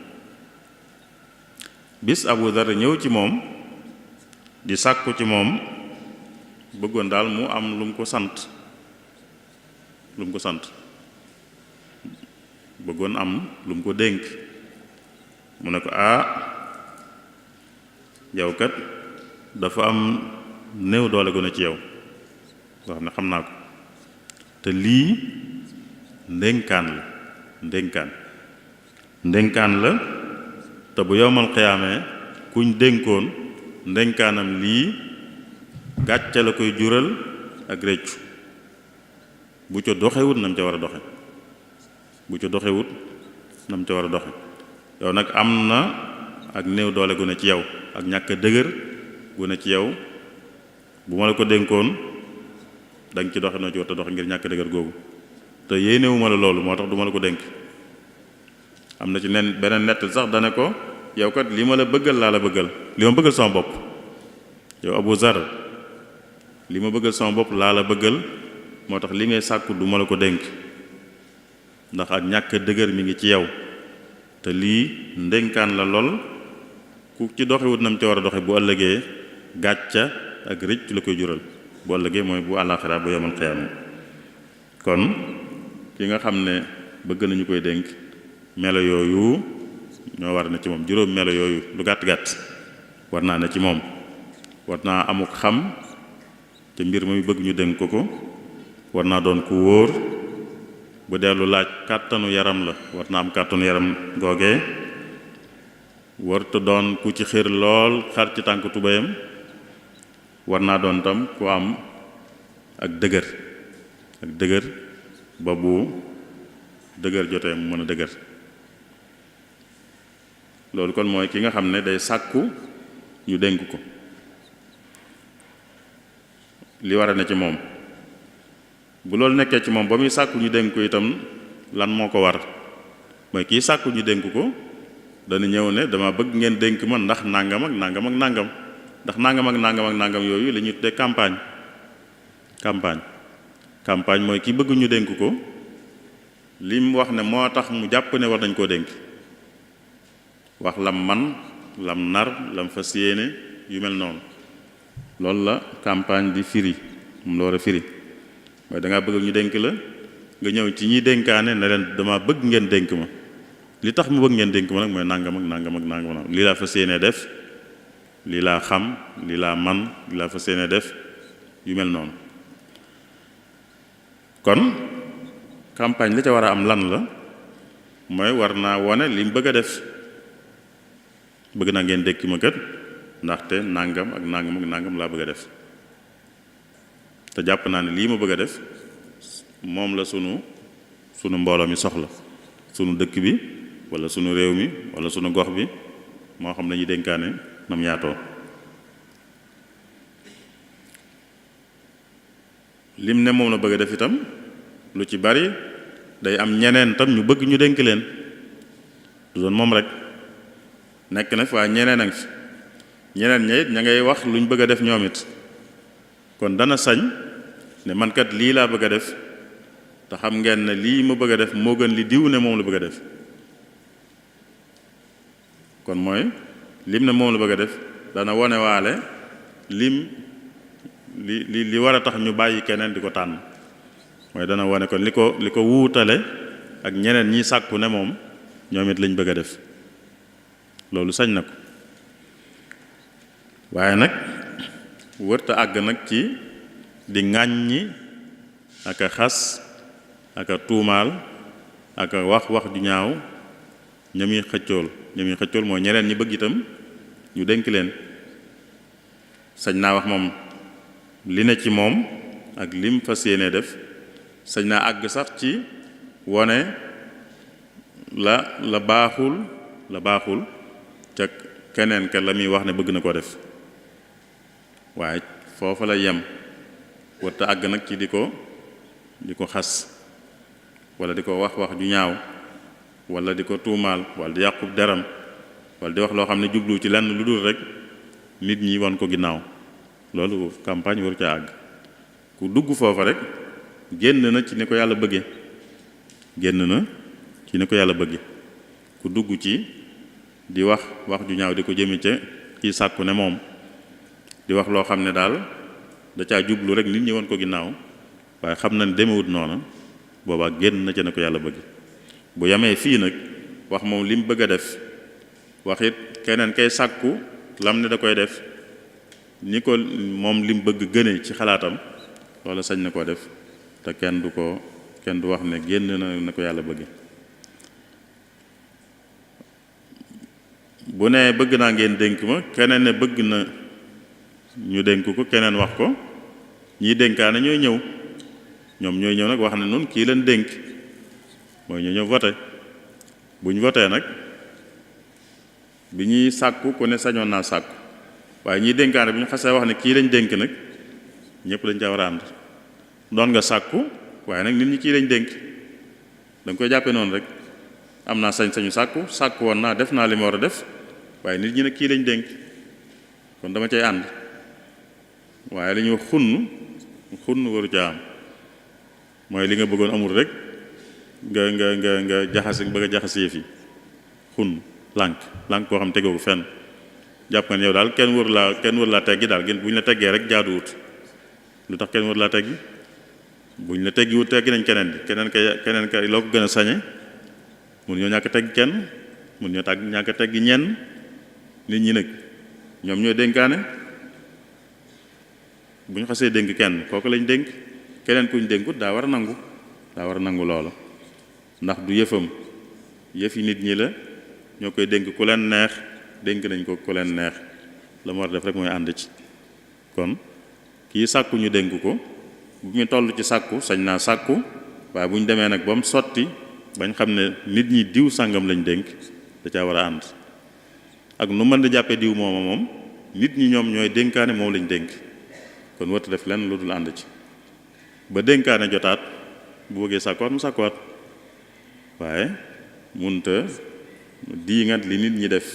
bis Abu Dhar ñëw ci moom di sàkku ci moom bëggoon daal mu am lu mu ko sant bëggoon am lu mu ko dénk mu ne ko yow kat dafa am néew doole gu ne ci yow loo xam ne xam naa ko te lii ndénkaan la te bu yowmal xiyaamee kuñ dénkoon ndénkaanam lii gàcce la koy jural ak réccu bu ca doxewut nam ca war a doxe yow nag am na ak néew doole gu ne ci yow ak ñàkk dëgër gu ne ci yow bu ma la ko dénkoon danga ci doxe noo ci war a doxe ngir ñàkk dëgër googu te yéenewuma la loolu moo tax du ma la ko dénk am na ci beneen nett sax dane ko yow kat li ma la bëggal laa la bëggal li ma bëggal sama bopp yow Abu Zar li ma bëggal sama bopp laa la bëggal moo tax li ngay sàkku du ma la ko dénk ndax ak ñàkk dëgër mi ngi ci yow te lii ndénkaan la lool ku ci doxewut nam ci war a doxe bu ëllëgee gàcca ak rëcc la koy jural bu ëllëgee mooy bu àllaaxira bu yemal xiyaama kon ki nga xam ne bëgg nañu koy dénk melo yooyu ñoo war na ci moom juróom melo yooyu lu gàtt-gàtt war naa ne ci moom war naa amuk xam te mbir ma mi bëgg ñu dénk ko war naa doon ku wóor bu dellu laaj kàttanu yaram la war naa am kàttanu yaram googee warta doon ku ci xër lool xar ci tànk tubéyam war naa doon tam ku am ak dëgër ba bu dëgër jotee mu mën a dëgër loolu kon mooy ki nga xam ne day sàkku ñu dénk ko li war a ne ci moom bu loolu nekkee ci moom ba muy sàkku ñu dénk ko itam lan moo ko war mooy kii sàkku ñu dénk ko dana ñëw ne dama bëgg ngeen dénk ma ndax nangam ak nangam ak nangam ndax nangam ak nangam ak nangam yooyu la ñuy tuddee campagne mooy ki bëgg ñu dénk ko li mu wax ne moo tax mu jàpp ne war nañ koo dénk wax lam man lam nar lam fas yéene yu mel noonu loolu la campagne di firi moom la war a firi mooy dangaa bëgg ñu dénk la nga ñëw ci ñi dénkaane ne leen dama bëgg ngeen dénk ma li tax mu bëgg ngeen dénk ma nag mooy nangam ak nangam ak nangam lii laa fas yéene def lii laa xam lii laa man lii laa fas yéene def yu mel noonu kon campagne li ca war a am lan la mooy war naa wone li mu bëgg a def bëgg naa ngeen dékki ma kat ndaxte nangam ak nangam ak nangam laa bëgg a def te jàpp naa ne lii ma bëgg a def moom la sunu mbooloo mi soxla sunu dëkk bi wala sunu réew mi wala sunu gox bi moo xam dañuy dénkaane nam yaatoo lim ne moom la bëgg a def itam lu ci bari day am ñeneen tam ñu bëgg ñu dénk leen du doon moom rek nekk na fi waaye ñeneen a ngi fi ñeneen ña it ña ngay wax luñ bëgg a def ñoom it kon dana sañ ne man kat lii laa bëgg a def te xam ngeen ne lii ma bëgg a def moo gën li diw ne moom la bëgg a def kon mooy lim ne moom la bëgg a def dana wone waale li war a tax ñu bàyyi keneen di ko tànn mooy dana wone kon li ko wuutale ak ñeneen ñi sàkku ne moom ñoom it lañ bëgg a def loolu sañ na ko waaye nag wërta àgg nag ci di ŋàññi ak a xas ak a tuumaal ak a wax ju ñaaw ñami xëccool mooy ñeneen ñi bëgg itam ñu dénk leen sañ naa wax moom li ne ci moom ak lim fas yéene def sañ naa àgg sax ci wone la baaxul ca keneen ka la muy wax ne bëgg na koo def waaye foofa la yem warta àgg nag ci di ko xas wala di ko wax ju ñaaw wala di ko tuumaal wala di yàqu deram wala di wax loo xam ne jublu ci lenn lu dul rek nit ñi wan ko ginnaaw loolu campagne waru ca àgg ku dugg foofa rek génn na ci ni ko yàlla bëgge ku dugg ci di wax ju ñaaw di ko jëme ca kii sàkku ne moom di wax loo xam ne daal da caa jublu rek nit ñi wan ko ginnaaw waaye xam na ne demewut noona boobaa génn na ca ne ko yàlla bëgge bu yamee fii nag wax moom li mu bëgg a def wax it keneen kay sàkku lam ne da koy def ni ko moom li mu bëgg gëne ci xalaatam loolu sañ na koo def te kenn du wax ne génn na ko yàlla bëgge bu ne bëgg naa ngeen dénk ma keneen ne bëgg na ñu dénk ko keneen wax ko ñiy dénkaane ñooy ñëw nag wax ne nun kii leen dénk mooy ñu ñëw voté bu ñu voté nag bi ñuy sàkku ku ne sañoon naa sàkku waaye ñiy dénkaane bi ñu xasee wax ne kii lañ dénk nag ñëpp dañ ca war a ànd doon nga sàkku waaye nag nit ñi kii lañ dénk da nga koy jàppe noonu rek am naa sañ-sañu sàkku woon naa def naa li ma war a def waaye nit ñi nag kii lañ dénk kon dama cay ànd waaye li ñuy xunn waru ca am mooy li nga bëggoon amul rek nga jaxase bëgg a jaxase yëf yi xunn lànk koo xam tegoo ko fenn jàpp nga ne yow daal kenn wër laa teggi daal bu ñu la teggee rek jaaduwut lu tax kenn wër laa teggi bu ñu la teggiwut teggi nañ keneen ka loo ko gën a sañe mun ñoo ñàkk tegg kenn mun ñoo ñàkk teggi ñenn nit ñi nag ñoom ñooy dénkaane bu ñu xasee dénk kenn kooku lañ dénk keneen kuñ dénkut daa war a nangu loolu ndax du yëfam yëfi nit ñi la ñoo koy dénk ku leen neex dénk nañ ko ku leen neex la mu war a def rek mooy ànd ci kon kii sàkku ñu dénk ko bu ñu toll ci sàkku sañ naa sàkku waaye bu ñu demee nag ba mu sotti bañ xam ne nit ñi diw sàngam lañ dénk da caa war a ànd ak nu mën di jàppee diw mooma moom nit ñi ñoom ñooy dénkaane moom lañ dénk kon warta def lenn lu dul ànd ci ba dénkaane jotaat bu bëggee sàkkuwaat mu sàkkuwaat waaye munta diingat li nit ñi def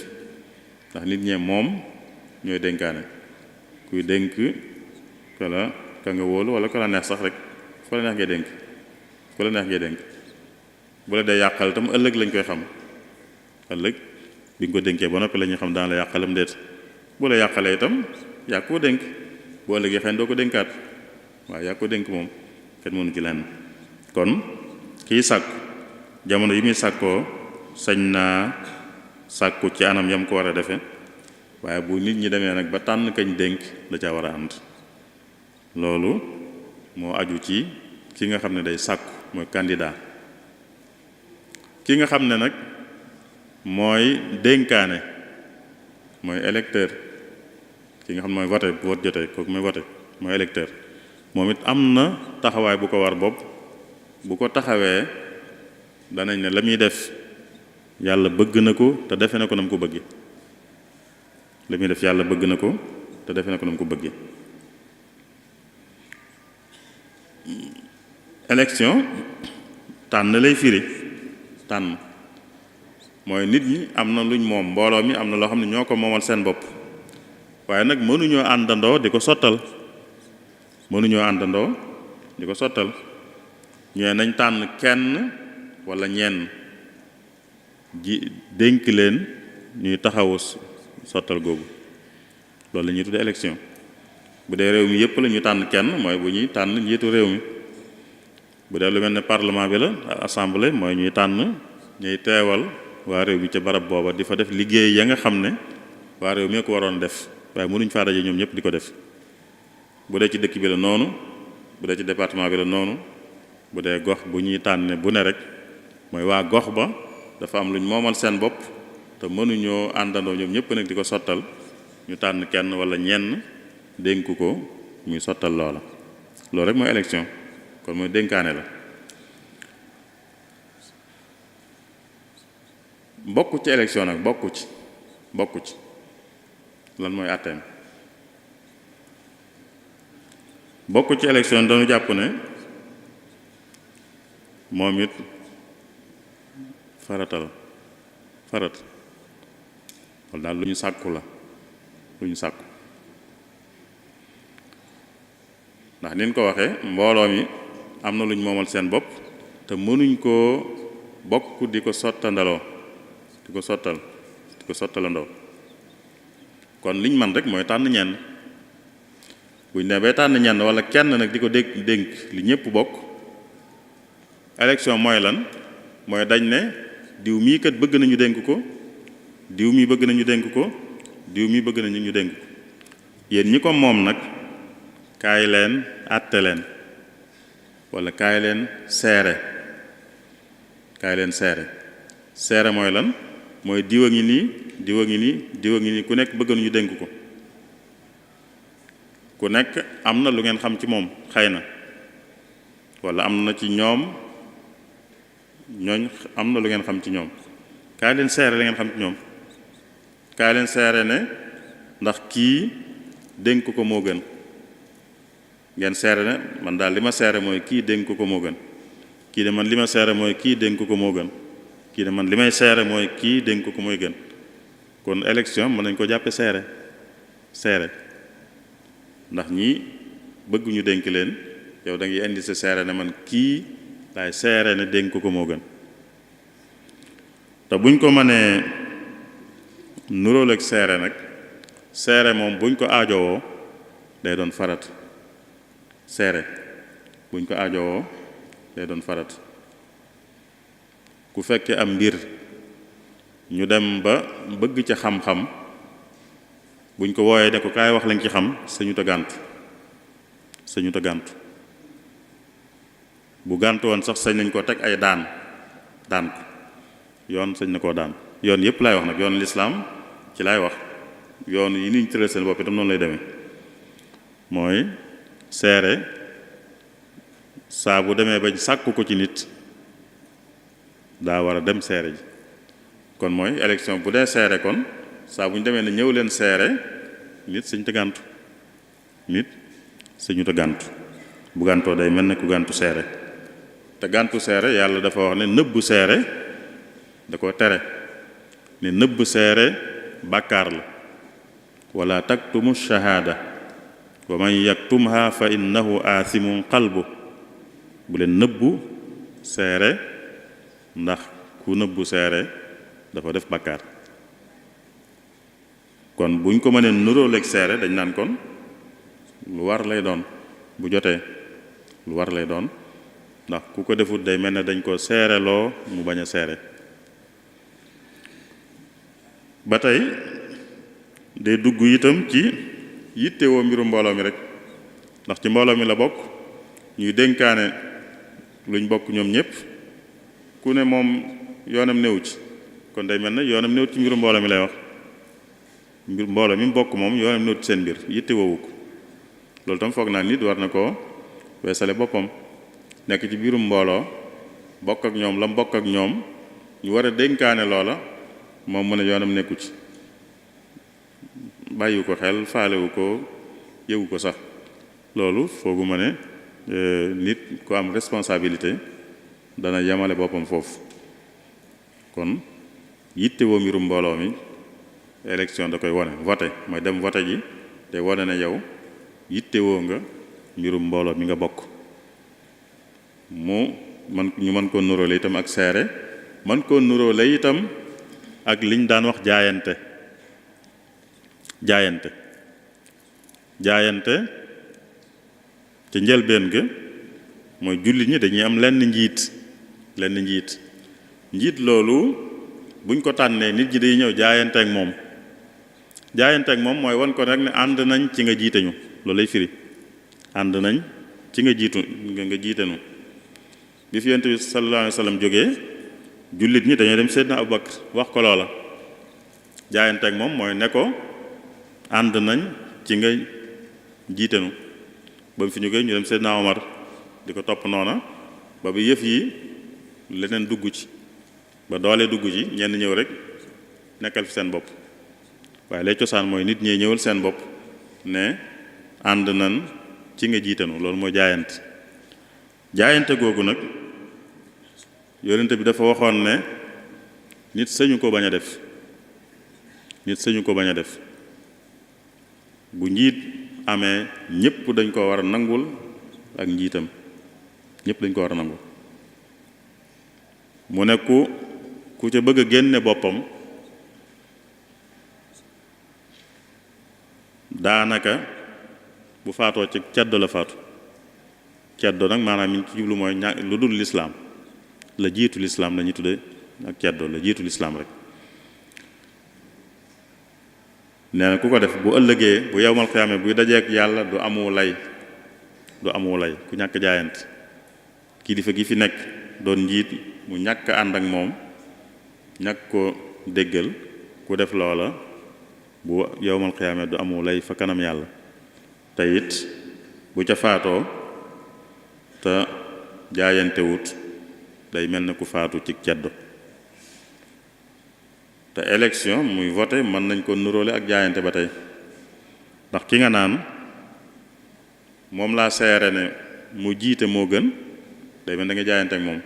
ndax nit ñee moom ñooy dénkaane kuy dénk ka nga wóolu wala ko la neex sax rek ko la neex ngay dénk bu la dee yàqal itam ëllëg lañ koy xam ëllëg bi nga ko dénkee ba noppi la ñuy xam daan la yàqalam déet bu la yàqalee itam yaa koo dénk bu ëllëgee xëy doo ko dénkaat waaye yaa ko dénk moom kenn mënu ci lenn kon kiy sàkku jamono yi muy sàkkoo sañ naa sàkku ci anam yam ko war a defe waaye bu nit ñi demee nag ba tànn kañ dénk da caa war a ànd loolu moo aju ci ki nga xam ne day sàkku mooy candidat ki nga xam ne nag mooy dénkaane mooy électeur ki nga xam ne mooy voté bu vote jotee kooku mooy voté mooy électeur moom it am na taxawaay bu ko war bopp bu ko taxawee danañ ne la muy def yàlla bëgg na ko te defe na ko na mu ko bëggee la muy def yàlla bëgg na ko te defe na ko na mu ko bëggee élection tànn lay firi tànn mooy nit ñi am na luñ moom mbooloo mi am na loo xam ne ñoo ko moomal seen bopp waaye nag mënuñoo àndandoo di ko sottal ñooy nañ tànn kenn wala ñenn ji dénk leen ñuy taxawu sottal googu loolu la ñuy tudde élection bu dee réew mi yépp la ñu tànn kenn mooy bu ñuy tànn njiitu réew mi bu dee lu mel ne parlement bi la assemblée mooy ñuy tànn ñuy teewal waa réew mi ca barab booba di fa def liggéey ya nga xam ne waa réew mi ko waroon def waaye mënuñ faa daje ñoom ñëpp di ko def bu dee ci dëkk bi la noonu bu dee ci département bi la noonu bu dee gox bu ñuy tànne bu ne rek mooy waa gox ba dafa am luñ moomal seen bopp te mënuñoo àndandoo ñoom ñëpp nag di ko sottal ñu tànn kenn wala ñenn dénk ko muy sottal loola loolu rek mooy élection kon mooy dénkaane la bokk ci élection nag bokku ci lan mooy àtteem bokk ci élection dañu jàpp ne moom it farata wala daal lu ñu sàkku la lu ñu sàkku ndax nin ko waxee mbooloo mi am na lu ñu moomal seen bopp te mënuñ koo bokk di ko sottalandoo kon liñ man rek mooy tànn ñenn buñ ne bay tànn ñenn wala kenn nag di ko dénk li ñëpp bokk élection mooy lan mooy dañ ne diw mii kat bëgg nañu dénk ko diw mii bëgg nañu dénk ko diw mii bëgg nañu ñu dénk ko yéen ñi ko moom nag kaay leen àtte leen wala kaay leen seere seere mooy lan mooy diw a ngi nii diw a ngi nii diw a ngi nii ku nekk bëgg nañu dénk ko ku nekk am na lu ngeen xam ci moom xëy na wala am na ci ñooñ am na lu ngeen xam ci ñoom kaay leen seere la ngeen xam ci ñoom kaay leen seere ne ndax kii dénk ko moo gën ngeen seere ne man daal li ma seere mooy kii dénk ko moo gën kii de man li ma seere mooy kii dénk ko moo gën kii de man li may seere mooy kii dénk ko mooy gën kon élection mën nañ ko jàppe seere ndax ñii bëgg ñu dénk leen yow da ngay indi sa seere ne man kii laay seere ne dénk ko moo gën te buñ ko mënee nuróol ak seere nag seere moom buñ ko aajowoo day doon farat seere buñ ko aajowoo day doon farat ku fekkee am mbir ñu dem ba bëgg ca xam-xam buñ ko wooyee ne ko kaay wax lañ ci xam sañu ta gàntu bu gàntu woon sax sañ nañ ko teg ay daan ko yoon sañ na koo daan yoon yépp laay wax nag yoon lislaam ci laay wax yoon yi niñ tëral seen bopp itam noonu lay demee mooy seere saa bu demee bañ sàkku ko ci nit daa war a dem seere ji kon mooy élection bu dee seere kon saa bu ñu demee ne ñëw leen seere nit sañ te gàntu nit sañu te gàntu bu gàntoo day mel ne ku gàntu seere te gàntu seere yàlla dafa wax ne nëbbu seere da ko tere ne nëbb seere bàkkaar la wala taktumu shahaada wa man yaktumha fa innahu aathimun qalbu bu leen nëbbu seere ndax ku nëbbu seere dafa def bàkkaar kon buñ ko mënee nuróoleeg seere dañ naan kon lu war lay doon bu jotee lu war lay doon ndax ku ko defut day mel ne dañ ko seereloo mu bañ a seere ba tey day dugg itam ci yittewoo mbiru mbooloo mi rek ndax ci mbooloo mi la bokk ñuy dénkaane luñ bokk ñoom ñëpp ku ne moom yoonam néew ci kon day mel ne yoonam néew ci mbiru mbooloo mi lay wax mbir mbooloo mi bokk moom yoonam néew ci seen mbir yittewoowu ko loolu tam foog naa nit war na koo weesale boppam nekk ci biirum mbooloo bokk ak ñoom la bokk ak ñoom ñu war a dénkaane loola moom mu ne yoonam nekku ci bàyyiwu ko xel faalewu ko yëgu ko sax loolu foogu ma ne nit ku am responsabilité dana yemale boppam foofu kon yittewoo mbirum mbooloo mi élection da koy wone voté mooy dem voté ji te wone ne yow yittewoo nga mbirum mbooloo mi nga bokk ñu mën koo nuróole itam ak seere mën koo nuróole itam ak liñ daan wax jaayante ca njëlbeen ga mooy jullit ñi dañuy am lenn njiit loolu buñ ko tànnee nit ñi day ñëw jaayante ak moom mooy wan ko rek ne ànd nañ ci nga jiite ñu loolu lay firi ànd nañ ci nga jiite ñu bi fi Yonent bi sallallahu alayhi wa sallam jógee jullit ñi dañoo dem Seydina Abubakar wax ko loola jaayante ak moom mooy ne ko ànd nañ ci nga jiite ñu ba mu fi jógee ñu dem Seydina Omar di ko topp noona ba bi yëf yi leneen dugg ci ba doole dugg ci ñenn ñëw rek nekkal fi seen bopp waaye lay cosaan mooy nit ñee ñëwal seen bopp ne ànd nan ci nga jiitanu loolu mooy jaayante googu nag yonent bi dafa waxoon ne nit sañu ko bañ a def bu njiit amee ñépp dañ ko war a nangul ak njiitam ñépp dañ ko war a nangul mu ne ku ca bëgg a génne boppam daanaka bu faatoo ci ceddo la faatu ceddo nag maanaam mi ci jublu mooy lu dul lislaam la jiitu lislaam la ñuy tudde ak ceddo la jiitu lislaam rek nee na ku ko def bu ëllëgee bu yawmal xiyaame buy dajeek yàlla du amu lay ku ñàkk jaayante kilifa gi fi nekk doon njiit mu ñàkk ànd ak moom ñàkk ko déggal ku def loola bu yawmal xiyaame du amu lay fa kanam yàlla te it bu ca faatoo te jaayante wut day mel ne ku faatu ci ceddo te élection muy voté mën nañ ko nuróole ak jaayante ba tey ndax ki nga naan moom laa seere ne mu jiite moo gën day mel da nga jaayante ak moom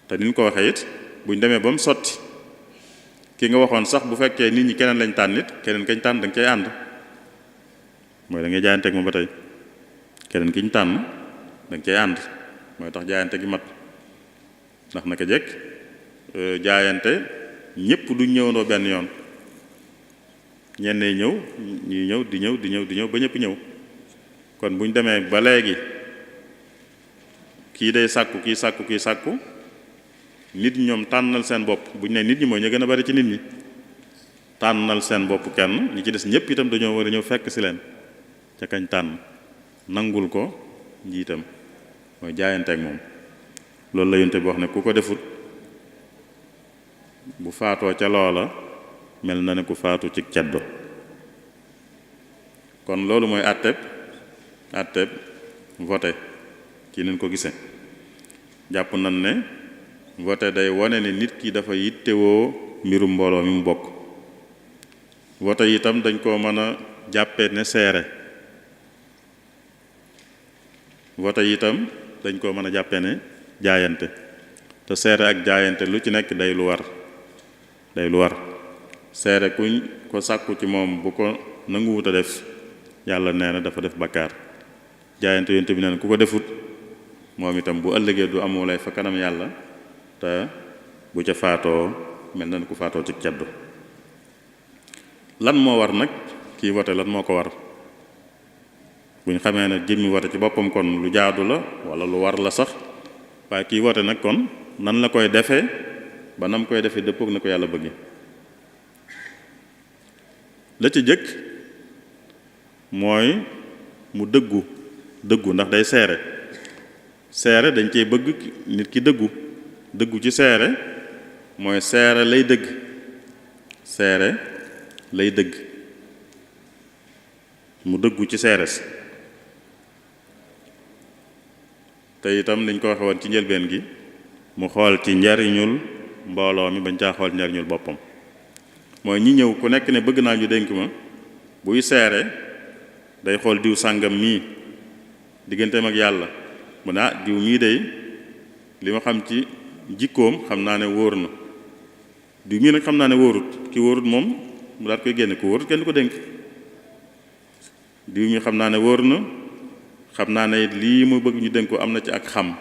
te ni ñu ko waxee it buñ demee ba mu sotti ki nga waxoon sax bu fekkee nit ñi keneen lañ tànn nit keneen kañ tànn da nga cay ànd mooy da ngay jaayante ak moom ba tey keneen ki ñu tànn da nga cay ànd mooy tax jaayante gi mat ndax naka jekk jaayante ñépp duñ ñëwandoo benn yoon ñenn ñëw ñuy ñëw ba ñëpp ñëw kon buñ demee ba léegi kii day sàkku kii sàkku nit ñoom tànnal seen bopp buñ ne nit ñi mooy ñu gën a bari ci nit ñi tànnal seen bopp kenn ñi ci des ñépp itam dañoo war a ñëw fekk si leen ca kañ tànn nangul ko njiitam mooy jaayante ak moom loolu la yonte bi wax ne ku ko defut bu faatoo ca loola mel na ne ku faatu ci ceddo kon loolu mooy àtteb voté ci nañ ko gise jàpp nañ ne voté day wane ne nit ki dafa yittewoo mbirum mbooloo mi mu bokk voté itam dañ koo mën a jàppe ne seere voté itam dañ koo mën a jàppe ne jaayante te seere ak jaayante lu ci nekk day lu war seere kuñ ko sàkku ci moom bu ko nanguwut a def yàlla nee na dafa def bakkaar jaayante yonte bi nee na ku ko defut moom itam bu ëllëgee du amoo lay fa kanam yàlla te bu ca faatoo mel na ku faatoo ci caddu lan moo war nag kii wote lan moo ko war bu ñu xamee ne jëmmi wote ci boppam kon lu jaadu la wala lu war la sax waaye kii wote nag kon nan la koy defee ba nam koy defee dëppook na ko yàlla bëgge la ci jëkk mooy mu dëggu ndax day seere dañ cey bëgg nit ki dëggu ci seere mooy seere lay dëgg mu dëggu ci seere si te itam niñ ko waxe woon ci njëlbeen gi mu xool ci njariñul mbooloo mi bañ caa xool njariñul boppam mooy ñi ñëw ku nekk ne bëgg naa ñu dénk ma buy seere day xool diw sàngam mii digganteem ak yàlla mu ne diw mii day li ma xam ci jikkoom xam naa ne wóor na diw mii nag xam naa ne wóorut ki wóorut moom mu daat koy génne ku wóorut kenn du ko dénk diw mi xam naa ne wóor na xam naa ne lii mu bëgg ñu dénk ko am na ci ak xam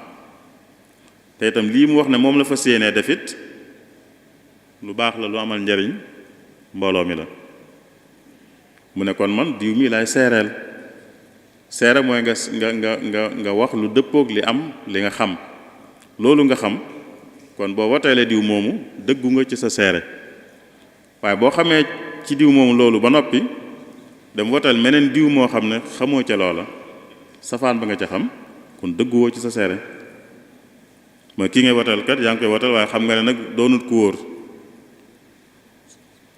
te itam lii mu wax ne moom la fa séenee defit lu baax la lu amal njariñ mbooloo mi la mu ne kon man diw mi laay seereel seere mooy nga wax lu dëppoog li am li nga xam loolu nga xam kon boo woteelee diw moomu dëggu nga ci sa seere waaye boo xamee ci diw moomu loolu ba noppi dem woteel meneen diw moo xam ne xamoo ca loola safaan ba nga ca xam kon dëgguwoo ci sa seere mooy kii ngay woteel kat yaa ngi koy woteel waaye xam nga ne nag doonut ku wóor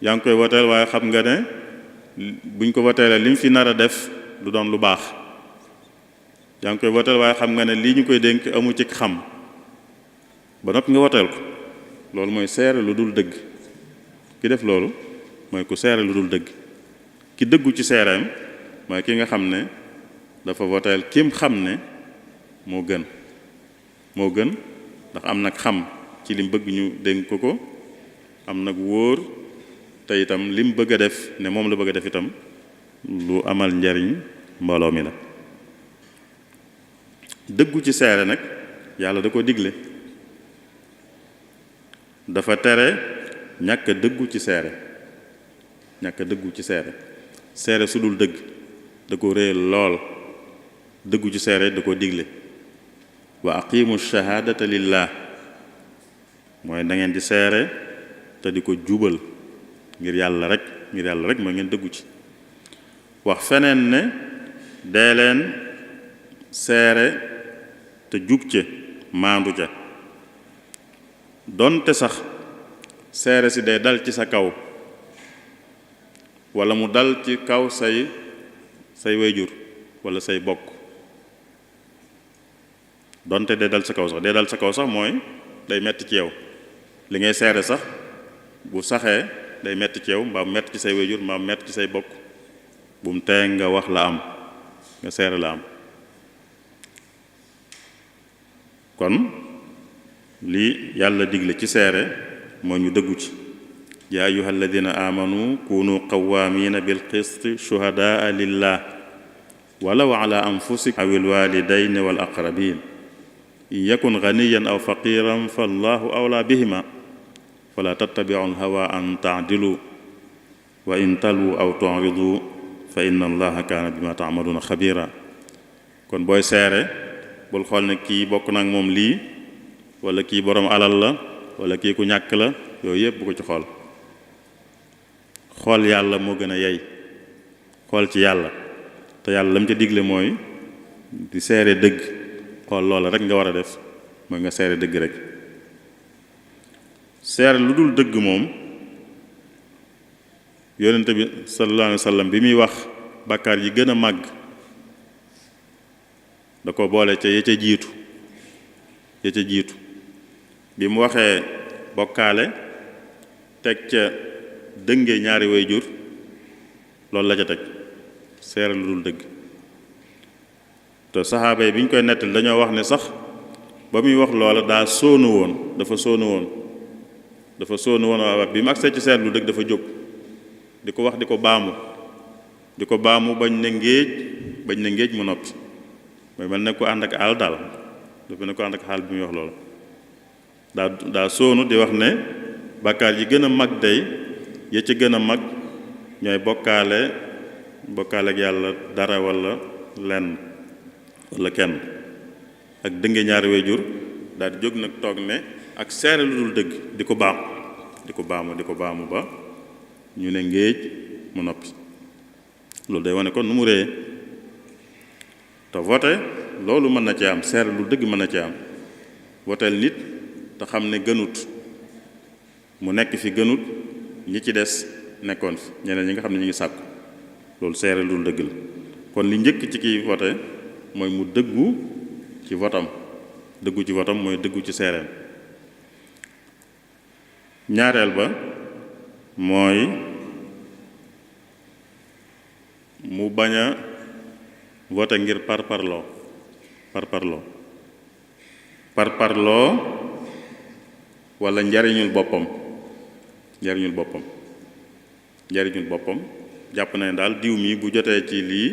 yaa ngi koy woteel waaye xam nga ne buñ ko woteelee li mu fi nar a def du doon lu baax yaa ngi koy woteel waaye xam nga ne lii ñu koy dénk amu ci xam ba noppi nga woteel ko loolu mooy seere lu dul dëgg. ki def loolu mooy ku seere lu dul dëgg. ki dëggu ci seereem mooy ki nga xam ne dafa voteel kim xam ne moo gën ndax am nag xam ci lim bëgg ñu dénk ko am nag wóor te itam lim bëgg a def ne moom la bëgg a def itam lu amal njariñ mbooloo mi la. dëggu ci seere nag yàlla da ko digle, dafa tere ñàkk a dëggu ci seere. seere su dul dëgg da ko réel lool. dëggu ci seere da ko digle. wa aqimu shahaadata lillah mooy da ngeen di seere te di ko jubal ngir yàlla rek mooy ngeen dëggu ci. wax feneen ne dee leen seere te jub ca maandu ca donte sax seere si day dal ci sa kaw walla mu dal ci kaw say wayjur walla say bokk. donte day dal sa kaw sax mooy day metti ci yow li ngay seere sax bu saxee day metti ci yow mbaa mu metti ci say wayjur mbaa mu metti ci say bokk bu mu tee nga wax la am nga seere la am. kon lii yàlla digle ci seere moo ñu dëggu ci. yaa ayyuha alladina amanu kunu qawamina bil qisti shuhadaa lillah walaw ala anfusikum awil walidayni wal aqrabin in yakun ganiyan aw faqiran fallahu awla bihima fala tattabi'u al-hawa an ta'dilu wa in talu aw tu'ridu fa inna allaha kaana bima ta'maluna xabira. kon booy seere bul xool ne kii bokk nag moom lii wala kii borom alal la wala kii ku ñàkk la yooyu yëpp bu ko ci xool yàlla moo gën a yey. xool ci yàlla te yàlla lam ca digle mooy di seere dëgg. xool loola rek nga war a def mooy nga seere dëgg rek. seere lu dul dëgg moom yonent bi sallallahu alayhi wa sallam bi muy wax bàkkaar yi gën a màgg da ko boole ca ya ca jiitu bi mu waxee bokkaale teg ca dënge ñaari waajur loolu la ca teg seere lu dul dëgg. te saxaaba yi bi ñu koy nettali dañoo wax ne sax ba muy wax loola dafa sóonu woon waaw bi mu agsee ci seere lu dëgg dafa jóg di ko wax di ko baamu bañ ne ngéej mu noppi mooy mel ne ko ànd ak àll daal dafa ne ko ànd ak xaal bi muy wax loolu daa sóonu di wax ne bàkkaar yi gën a mag day ya ci gën a mag ñooy bokkaale ak yàlla dara walla lenn walla kenn ak dënge ñaari waajur daal di jóg nag toog ne ak seere lu dul dëgg di ko baamu ba ñu ne ngéej mu noppi. loolu day wane kon nu mu réyee te vote loolu mën na ci am seere lu dëgg mën na ci am voteel nit te xam ne gënut mu nekk fi gënut ñi ci des nekkoon fi ñeneen ñi nga xam ne ñu ngi sàkku loolu seere lu dul dëgg la. kon li njëkk ci kiy vote mooy mu dëggu ci votam mooy dëggu ci seereem. ñaareel ba mooy mu bañ a vote ngir parparloo walla njariñul boppam jàpp na ne daal diw mi bu jotee ci lii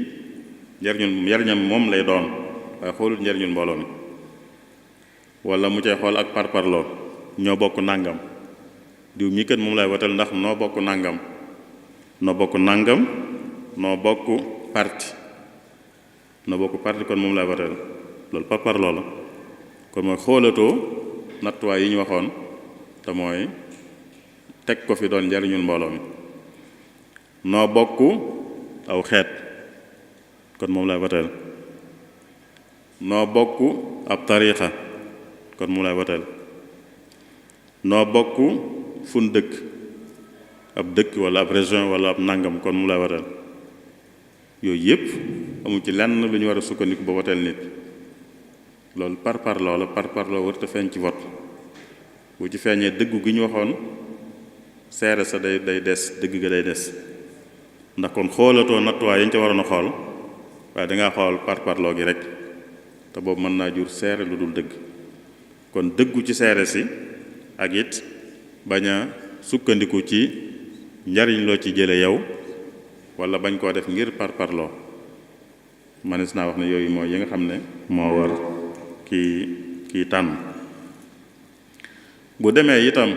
njariñam moom lay doon waaye xoolul njariñul mbooloo mi walla mu cay xool ak parparloo ñoo bokk nàngam diw mii kat moom lay wotal ndax noo bokk nàngam noo bokk parti kon moom lay wotal loolu parparloo la. kon mooy xoolatoo nattuwaay yi ñu waxoon te mooy teg ko fi doon njariñul mbooloo mi. noo bokk aw xeet kon moom lay wotal noo bokk ab tariixa kon moom lay wotal noo bokk fun dëkk ab dëkk walla ab région walla ab nàngam kon moom lay wotal. yooyu yépp amu ci lenn lu ñu war a sukkandiku ba wotal nit loolu parparloo la parparloo warut a feeñ ci vote bu ci feeñee dëggu gi ñu waxoon seere sa day des dëgg ga day des ndax kon xoolatoo nattuwaay yañ ca waroon a xool waaye dangaa xool parparloo gi rek te boobu mën naa jur seere lu dul dëgg kon dëggu ci seere si ak it bañ a sukkandiku ci njariñ loo ci jële yow wala bañ koo def ngir parparloo manis naa wax ne yooyu mooy yi nga xam ne moo war kii tànn bu demee itam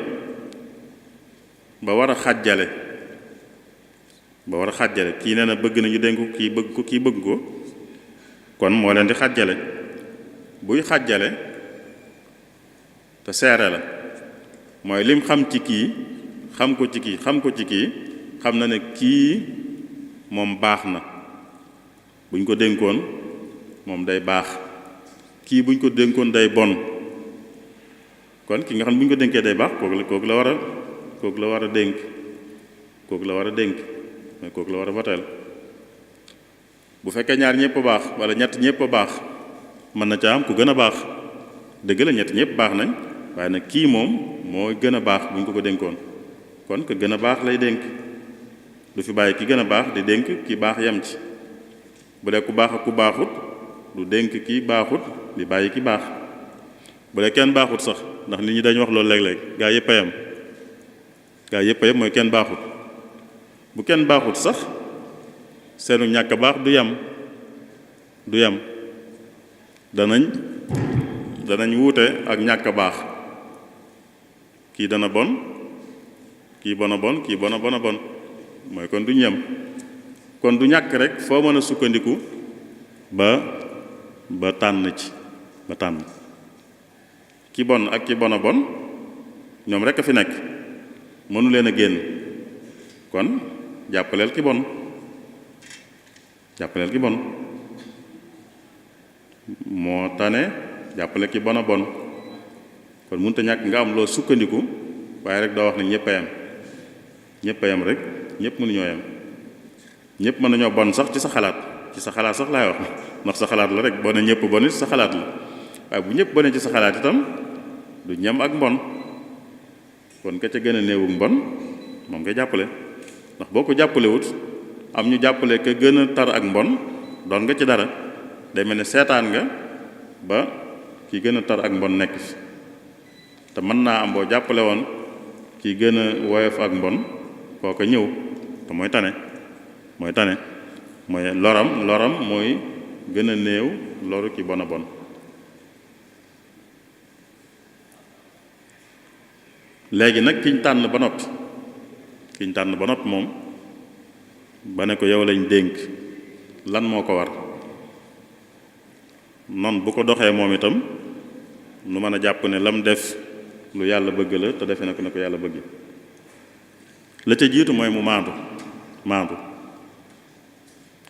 ba war a xàjjale kii nee na bëgg nañu dénk ko kii bëgg ko kon moo leen di xàjjale buy xàjjale te seere la mooy lim xam ci kii xam ko ci kii xam na ne kii moom baax na buñ ko dénkoon moom day baax kii buñ ko dénkoon day bon kon ki nga xam ne buñ ko dénkee day baax kooku la war a dénk mais kooku la war a voteel bu fekkee ñaar ñëpp a baax wala ñett ñëpp a baax mën na ca am ku gën a baax dëgg la ñett ñëpp baax nañ waaye nag kii moom moo gën a baax bu ñu ko dénkoon kon ka gën a baax lay dénk du fi bàyyi ki gën a baax di dénk ki baax yem ci bu dee ku baax ak ku baaxut du dénk ki baaxut di bàyyi ki baax bu dee kenn baaxut sax ndax nit ñi dañu wax loolu léeg-léeg gaa yëpp a yem mooy kenn baaxut bu kenn baaxut sax seenu ñàkk baax du yem danañ wuute ak ñàkk baax kii dana bon kii bona bon kii bona bon mooy kon du ñem kon du ñàkk rek foo mën a sukkandiku ba tànn ki bon ak ki bona bon ñoom rek a fi nekk mënu leen a génn kon jàppaleel ki bon moo tane jàppale ki bona bon kon mënut a ñàkk nga am loo sukkandiku waaye rek doo wax ne ñëpp a yem rek ñëpp mënuñoo yem ñëpp mën nañoo bon sax ci sa xalaat sax laay wax ndax sa xalaat la rek boo ne ñëpp bon sa xalaat la waaye bu ñëpp bonee ci sa xalaat itam du ñam ak mbon kon ka ca gën a néewu mbon moom ngay jàppale ndax boo ko jàppalewut am ñu jàppale ka gën a tar ak mbon doon nga ci dara day mel ne seetaan nga ba ki gën a tar ak mbon nekk fi te mën naa am boo jàppale woon ki gën a woyof ak mbon kooka ñëw te mooy tane mooy loram mooy gën a néew loru ki bon a bon léegi nag kiñ tànn ba noppi moom ba ne ko yow lañ dénk lan moo ko war non bu ko doxee moom itam nu mën a jàpp ne lam def lu yàlla bëgg la te defe na ko ne ko yàlla bëgg la ca jiitu mooy mu maandu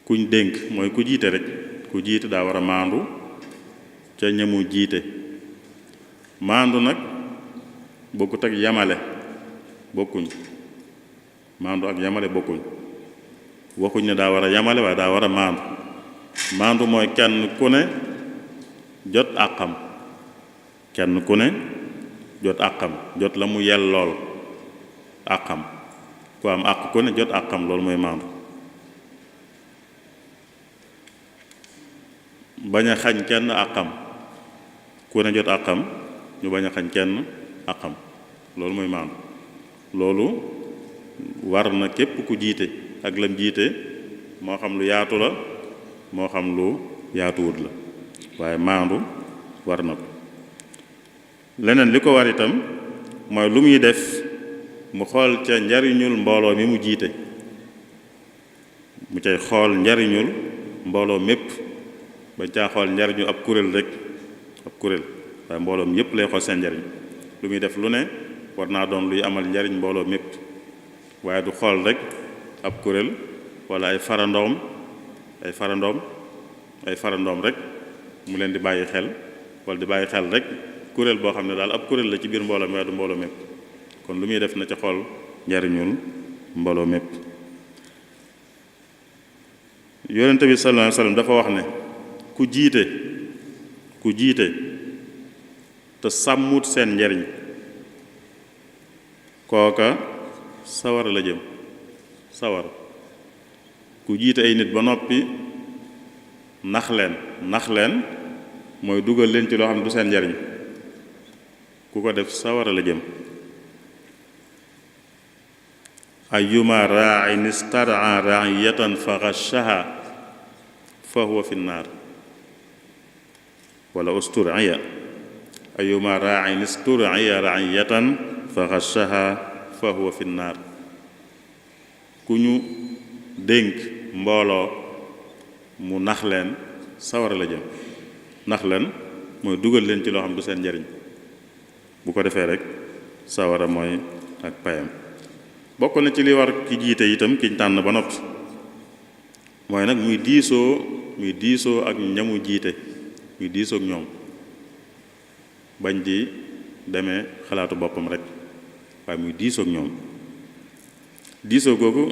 kuñ dénk mooy ku jiite rek ku jiite daa war a maandu ca ñamu jiite maandu nag bokkut ak yamale bokkuñ maandu ak yamale bokkuñ waxuñ ne daa war a yamale waaye daa war a maandu mooy kenn ku ne jot àqam jot la mu yellool àqam ku am àq ku ne jot àqam loolu mooy maandu bañ a xañ kenn àqam ku ne jot àqam ñu bañ a xañ kenn àqam loolu mooy maandu loolu war na képp ku jiite ak lam jiite moo xam lu yaatu la moo xam lu yaatuwut la waaye maandu war na ko leneen li ko war itam mooy lu muy def mu xool ca njariñul mbooloo mi mu jiite mu cay xool njariñul mbooloo mépp bañ caa xool njariñu ab kuréel rek waaye mbooloo mi yépp lay xool seen njariñ lu muy def lu ne war naa doon luy amal njariñ mbooloo mépp waaye du xool rek ab kuréel wala ay farandoom rek mu leen di bàyyi xel wala di bàyyi xel rek kuréel boo xam ne daal ab kuréel la ci biir mbooloo mi waaye du mbooloo mépp kon lu muy def na ca xool njariñul mbooloo mépp yonente bi sallallahu alayhi wasallam dafa wax ne ku jiite te sàmmut seen njariñ kooka sawara la jëm sawara. ku jiite ay nit ba noppi nax leen mooy dugal leen ci loo xam ne du seen njariñ, ku ko def sawara la jëm. ayyuma raa'in istar'a ra'iyatan fa ghashaha fa huwa fi nnaar wala ustur'iya ayyuma raa'in istur'iya ra'iyatan fa ghashaha fa huwa fi nnaar. ku ñu dénk mbooloo mu nax leen sawara la jëm. nax leen mooy dugal leen ci loo xam du seen njariñ, bu ko defee rek sawara mooy ak payam. bokk na ci li war ki jiite itam kiñ tànn ba noppi mooy nag muy diisoo ak ñamu jiite, muy diisoo ak ñoom, bañ di demee xalaatu boppam rek waaye muy diisoo ak ñoom. diisoo googu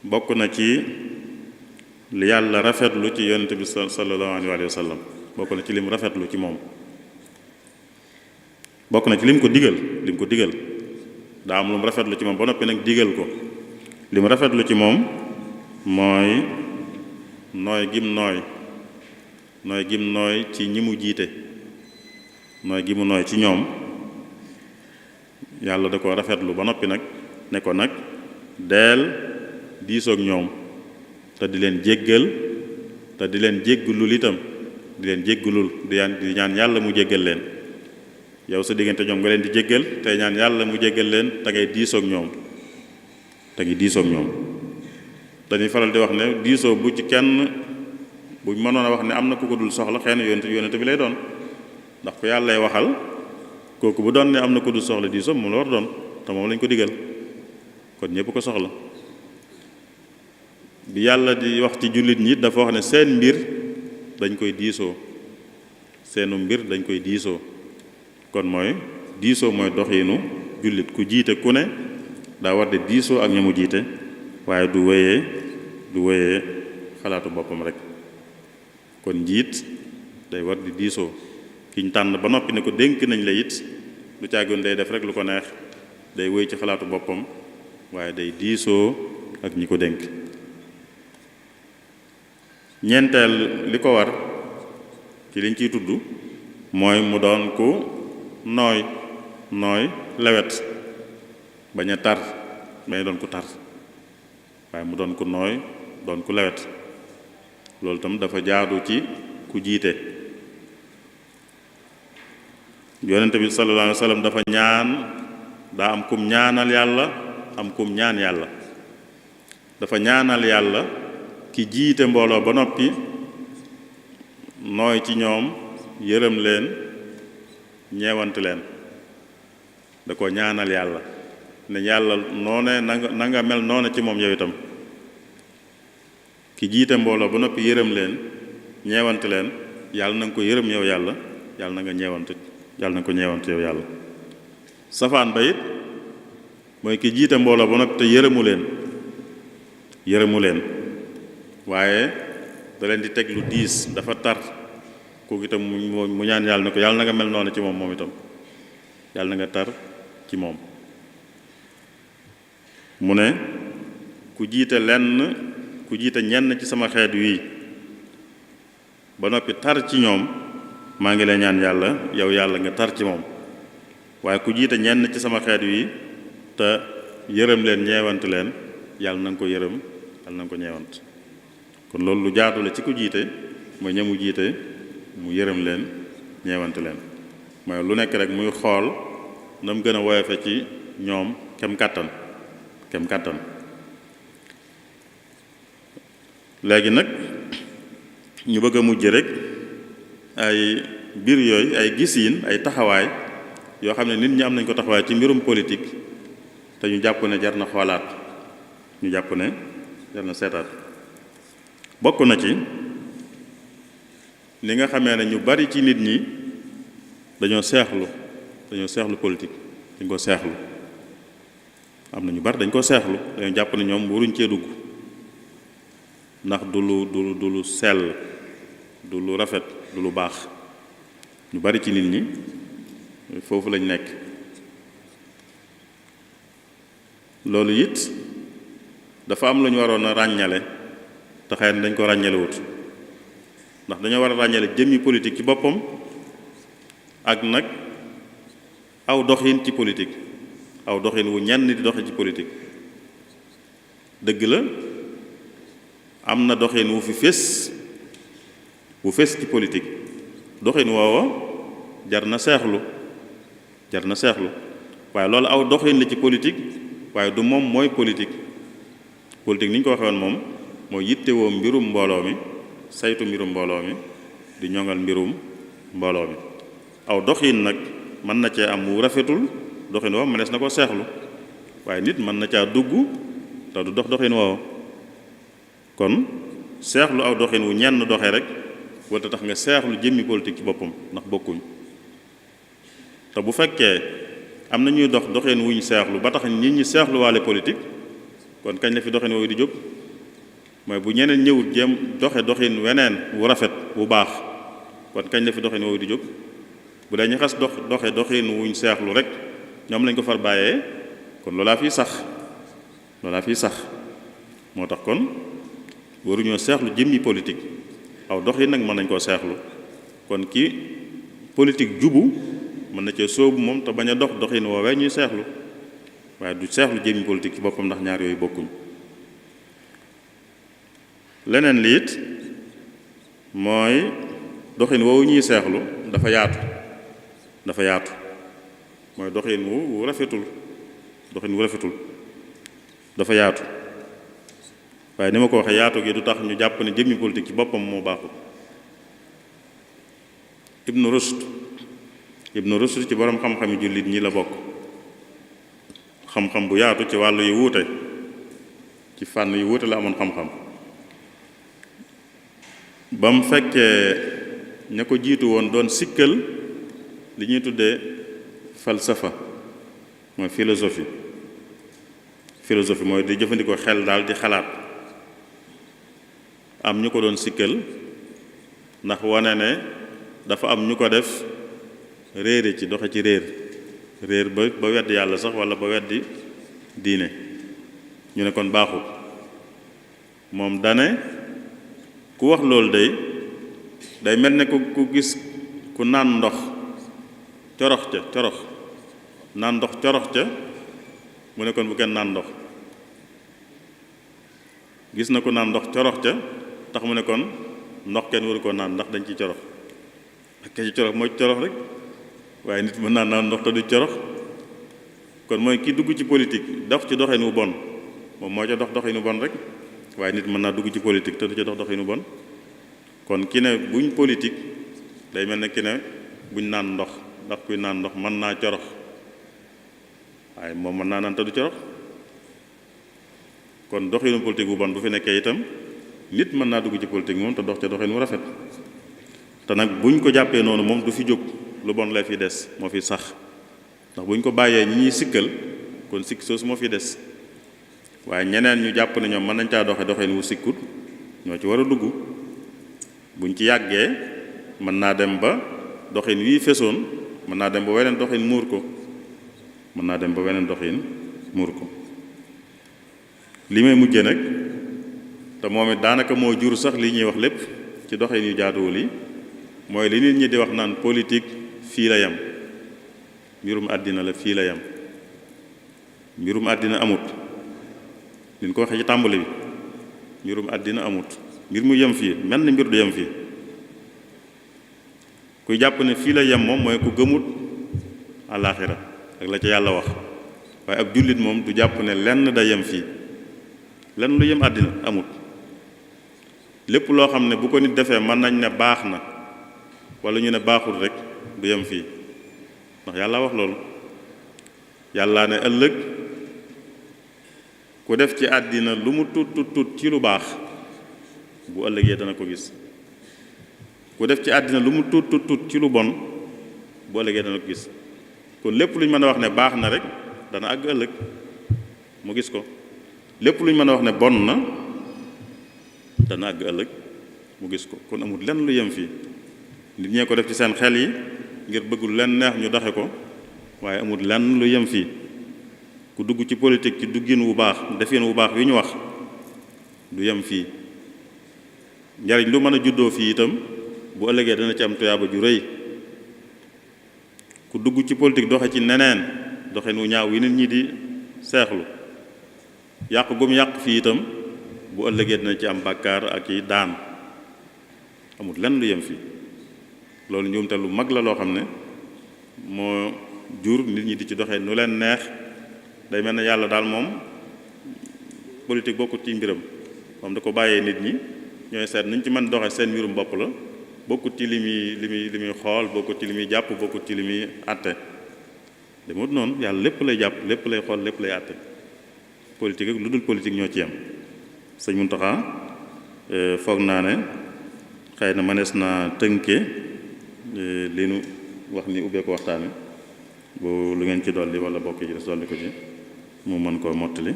bokk na ci li yàlla rafetlu ci yonent bi sallallahu alayhi wa sallam, bokk na ci lim rafetlu ci moom, bokk na ci lim ko digal daa am lu mu rafetlu ci moom ba noppi nag digal ko. li mu rafetlu ci moom mooy nooy gim nooy ci ñi mu jiite, nooy gi mu nooy ci ñoom. yàlla da ko rafetlu ba noppi nag ne ko nag deel diisoog ñoom te di leen jéggal te di leen jéggulul itam, di leen jéggulul di ñaan yàlla mu jéggal leen. yow sa diggante ñoom nga leen di jéggal tey ñaan yàlla mu jéggal leen te ngay diisoog ñoom dañuy faral di wax ne diisoo bu ci kenn buñ mënoon a wax ne am na ku ko dul soxla xëy na yonent bi lay doon, ndax ku yàllay waxal kooku bu doon ne am na ku dul soxla diisoo moom la war doon te moom lañ ko digal, kon ñépp ko soxla. bi yàlla di wax ci jullit ñi dafa wax ne seen mbir dañ koy diisoo, seenu mbir dañ koy diisoo. kon mooy diisoo mooy doxiinu jullit. ku jiite ku ne daa war di diisoo ak ñamu jiite waaye du wéyee xalaatu boppam rek. kon njiit day war di diisoo kiñ tànn ba noppi ne ko dénk nañ la it lu caagoon day def rek lu ko neex, day wéy ci xalaatu boppam waaye day diisoo ak ñi ko dénk. ñeenteel li ko war ci liñ ciy tudd mooy mu doon ku nooy lewet, bañ a tar, bañ a doon ku tar waaye mu doon ku nooy doon ku lewet. loolu tam dafa jaadu ci ku jiite. yonente bi sallallahu alayhi wa sallam dafa daa am kum ñaanal yàlla am kum ñaan yàlla. dafa ñaanal yàlla ki jiite mbooloo ba noppi nooy ci ñoom, yërëm leen, ñeewant leen. da ko ñaanal yàlla ne yàlla noone na nga mel noone ci moom yow itam. ki jiite mbooloo ba noppi yërëm leen, ñeewant leen, yàlla na nga ko yërëm yow yàlla, yàlla na nga ko ñeewant yow yàlla. safaan ba it mooy ki jiite mbooloo ba noppi te yërëmu leen waaye da leen di teg lu diis, dafa tar. kooku itam mu ñaan yàlla ne ko yàlla na nga mel noonu ci moom itam, yàlla na nga tar ci moom. mu ne ku jiite ñenn ci sama xeet wi ba noppi tar ci ñoom, maa ngi lay ñaan yàlla yow yàlla nga tar ci moom. waaye ku jiite ñenn ci sama xeet wi te yërëm leen, ñeewant leen, yàlla na nga ko yërëm, yàlla na nga ko ñeewant. kon loolu lu jaadu la ci ku jiite, mooy ñamu jiite mu yërëm leen, ñeewant leen. mooy lu nekk rek muy xool na mu gën a woyofe ci ñoom kem kàttan. léegi nag ñu bëgg a mujj rek ay mbir yooyu, ay gisiin, ay taxawaay yoo xam ne nit ñi am nañ ko taxawaay ci mbirum politique te ñu jàpp ne jar na xoolaat, ñu jàpp ne jar na seetaat. bokk na ci li nga xamee ne ñu bari ci nit ñi dañoo seexlu politique, dañ ko seexlu. am na ñu bari dañ ko seexlu, dañoo jàpp ne ñoom waruñ cee dugg ndax du lu sell, du lu rafet, du lu baax. ñu bari ci nit ñi foofu lañ nekk. loolu it dafa am lu ñu waroon a ràññale te xëy na dañ ko ràññalewut ndax dañoo war a ràññale jëmmi politique ci boppam ak nag aw doxin ci politique aw doxin wu ñenn di doxe ci politique dëgg la am na doxin wu fi fés ci politique doxin woowa jar na seexlu waaye loolu aw doxin la ci politique waaye du moom mooy politique ni ñu ko waxee woon moom mooy yittewoo mbirum mbooloo mi saytu mbirum mbooloo mi di ñoŋal mbirum mbooloo mi aw doxin nag mën na cee am wu rafetul doxin woowu mënees na ko seexlu waaye nit mën na caa dugg te du doxin woowu kon seexlu aw doxin wu ñenn doxee rek wala tax nga seexlu jëmmi politique ci boppam ndax bokkuñ te bu fekkee am na ñuy doxin wu ñu seexlu ba tax nit ñi seexlu waale politique kon kañ la fi doxin woowu di jóg mooy bu ñeneen ñëwut jéem doxin weneen wu rafet wu baax kon kañ la fi doxin woowu di jóg bu dee ñu xas doxin wuñ seexlu rek ñoom lañ ko far bàyyee kon loolaa fiy sax moo tax kon waruñoo seexlu jëmmi politique aw doxin nag mën nañ koo seexlu kon ki politique jubu mën na cee sóobu moom te bañ a doxin woowee ñuy seexlu waaye du seexlu jëmmi politique ci boppam ndax ñaar yooyu bokkuñ leneen liit mooy doxin woowu ñuy seexlu dafa yaatu mooy doxin wu rafetul dafa yaatu waaye ni ma ko waxee yaatu gi du tax ñu jàpp ne jëmmi politique ci boppam moo baaxul Ibn Rushd ci boroom xam-xami jullit ñi la bokk xam-xam bu yaatu ci wàllu yu wuute ci fànn yu wuute la amoon xam-xam ba mu fekkee ña ko jiitu woon doon sikkal li ñuy tuddee falsafa mooy philosophie mooy di jëfandikoo xel daal di xalaat am ñu ko doon sikkal ndax wane ne dafa am ñu ko def réere ci doxe ci réer ba weddi yàlla sax walla ba weddi diine ñu ne kon baaxul moom dane ku wax loolu day mel ne ku gis ku naan ndox corox naan ndox corox ca mu ne kon bu kenn naan ndox gis na ku naan ndox corox ca tax mu ne kon ndox kenn waru koo naan ndax dañ ci corox ak ci corox mooy corox rek waaye nit mën naa naan ndox te du corox kon mooy ki dugg ci politique dox ci doxinu bon moom moo ca doxinu bon rek waaye nit mën naa dugg ci politique te du ca doxinu bon kon ki ne buñ politique day mel ne ki ne buñ naan ndox ndax kuy naan ndox mën naa corox waaye moom mën naa naan te du corox kon doxinu politique bu bon bu fi nekkee itam nit mën naa dugg ci politique moom te dox ca doxin wu rafet te nag buñ ko jàppee noonu moom du fi jóg lu bon la fi des moo fi sax ndax buñ ko bàyyee ñi ñuy sikkal kon sikk soosu moo fi des waaye ñeneen ñu jàpp ne ñoom mën nañ caa doxin wu sikkut ñoo ci war a dugg buñ ci yàggee mën naa dem ba doxin wii fesoon mën naa dem ba weneen doxin muur ko li may mujje nag te moom it daanaka moo jur sax li ñuy wax lépp ci doxin yu jaaduwul yi mooy li nit ñi di wax naan politique fii la yem mbirum àddina la fii la yem mbirum àddina amut li ñu ko waxee ci tàmbali bi mbirum àddina amut mbir mu yem fii mel ni mbir du yem fii kuy jàpp ne fii la yem moom mooy ku gëmut àllaaxira ak la ca yàlla wax waaye ab jullit moom du jàpp ne lenn da yem fii lenn lu yem àddina amut lépp loo xam ne bu ko nit defee mën nañ ne baax na wala ñu ne baaxul rek du yem fii ndax yàlla wax loolu yàlla ne ëllëg ku def ci àddina lu mu tut ci lu baax bu ëllëgee dana ko gis ku def ci àddina lu mu tut ci lu bon bu ëllëgee dana ko gis kon lépp lu ñu mën a wax ne baax na rek dana àgg ëllëg mu gis ko lépp lu ñu mën a wax ne bon na dana àgg ëllëg mu gis ko kon amul lenn lu yem fii nit ñee ko def ci seen xel yi ngir bëggul leen neex ñu doxe ko waaye amul lenn lu yem fii ku dugg ci politique ci duggin wu baax defin wu baax wi ñu wax du yem fii njariñ lu mën a juddoo fii itam bu ëllëgee dana ci am tuyaaba ju rëy ku dugg ci politique doxe ci neneen doxin wu ñaaw wi nit ñi di seexlu yàq gum yàq fii itam bu ëllëgee dina ci am bàkkaar ak i daan amul lenn lu yem fii loolu njuumte lu mag la loo xam ne moo jur nit ñi di ci doxee nu leen neex day mel ne yàlla daal moom politique bokkut ci mbiram moom da ko bàyyee nit ñi ñooy seet nuñ ci mën doxee seen mbirum bopp la bokkut ci li muy xool bokkut ci li muy jàpp bokkut ci li muy àtte demut noonu yàlla lépp lay jàpp lépp lay xool lépp lay àtte politique ak lu dul politique ñoo ci yem sëñ Muntaxa foog naa ne xëy na mënees naa tënke li nu wax ni ubbee ko waxtaane bu lu ngeen ci dolli wala bokk ci des dolli ko ci mu mën koo mottali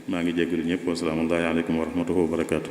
maa ngi jéggalu ñëpp wa salaamu aleykum wa rahmatullahi wa barakaatu.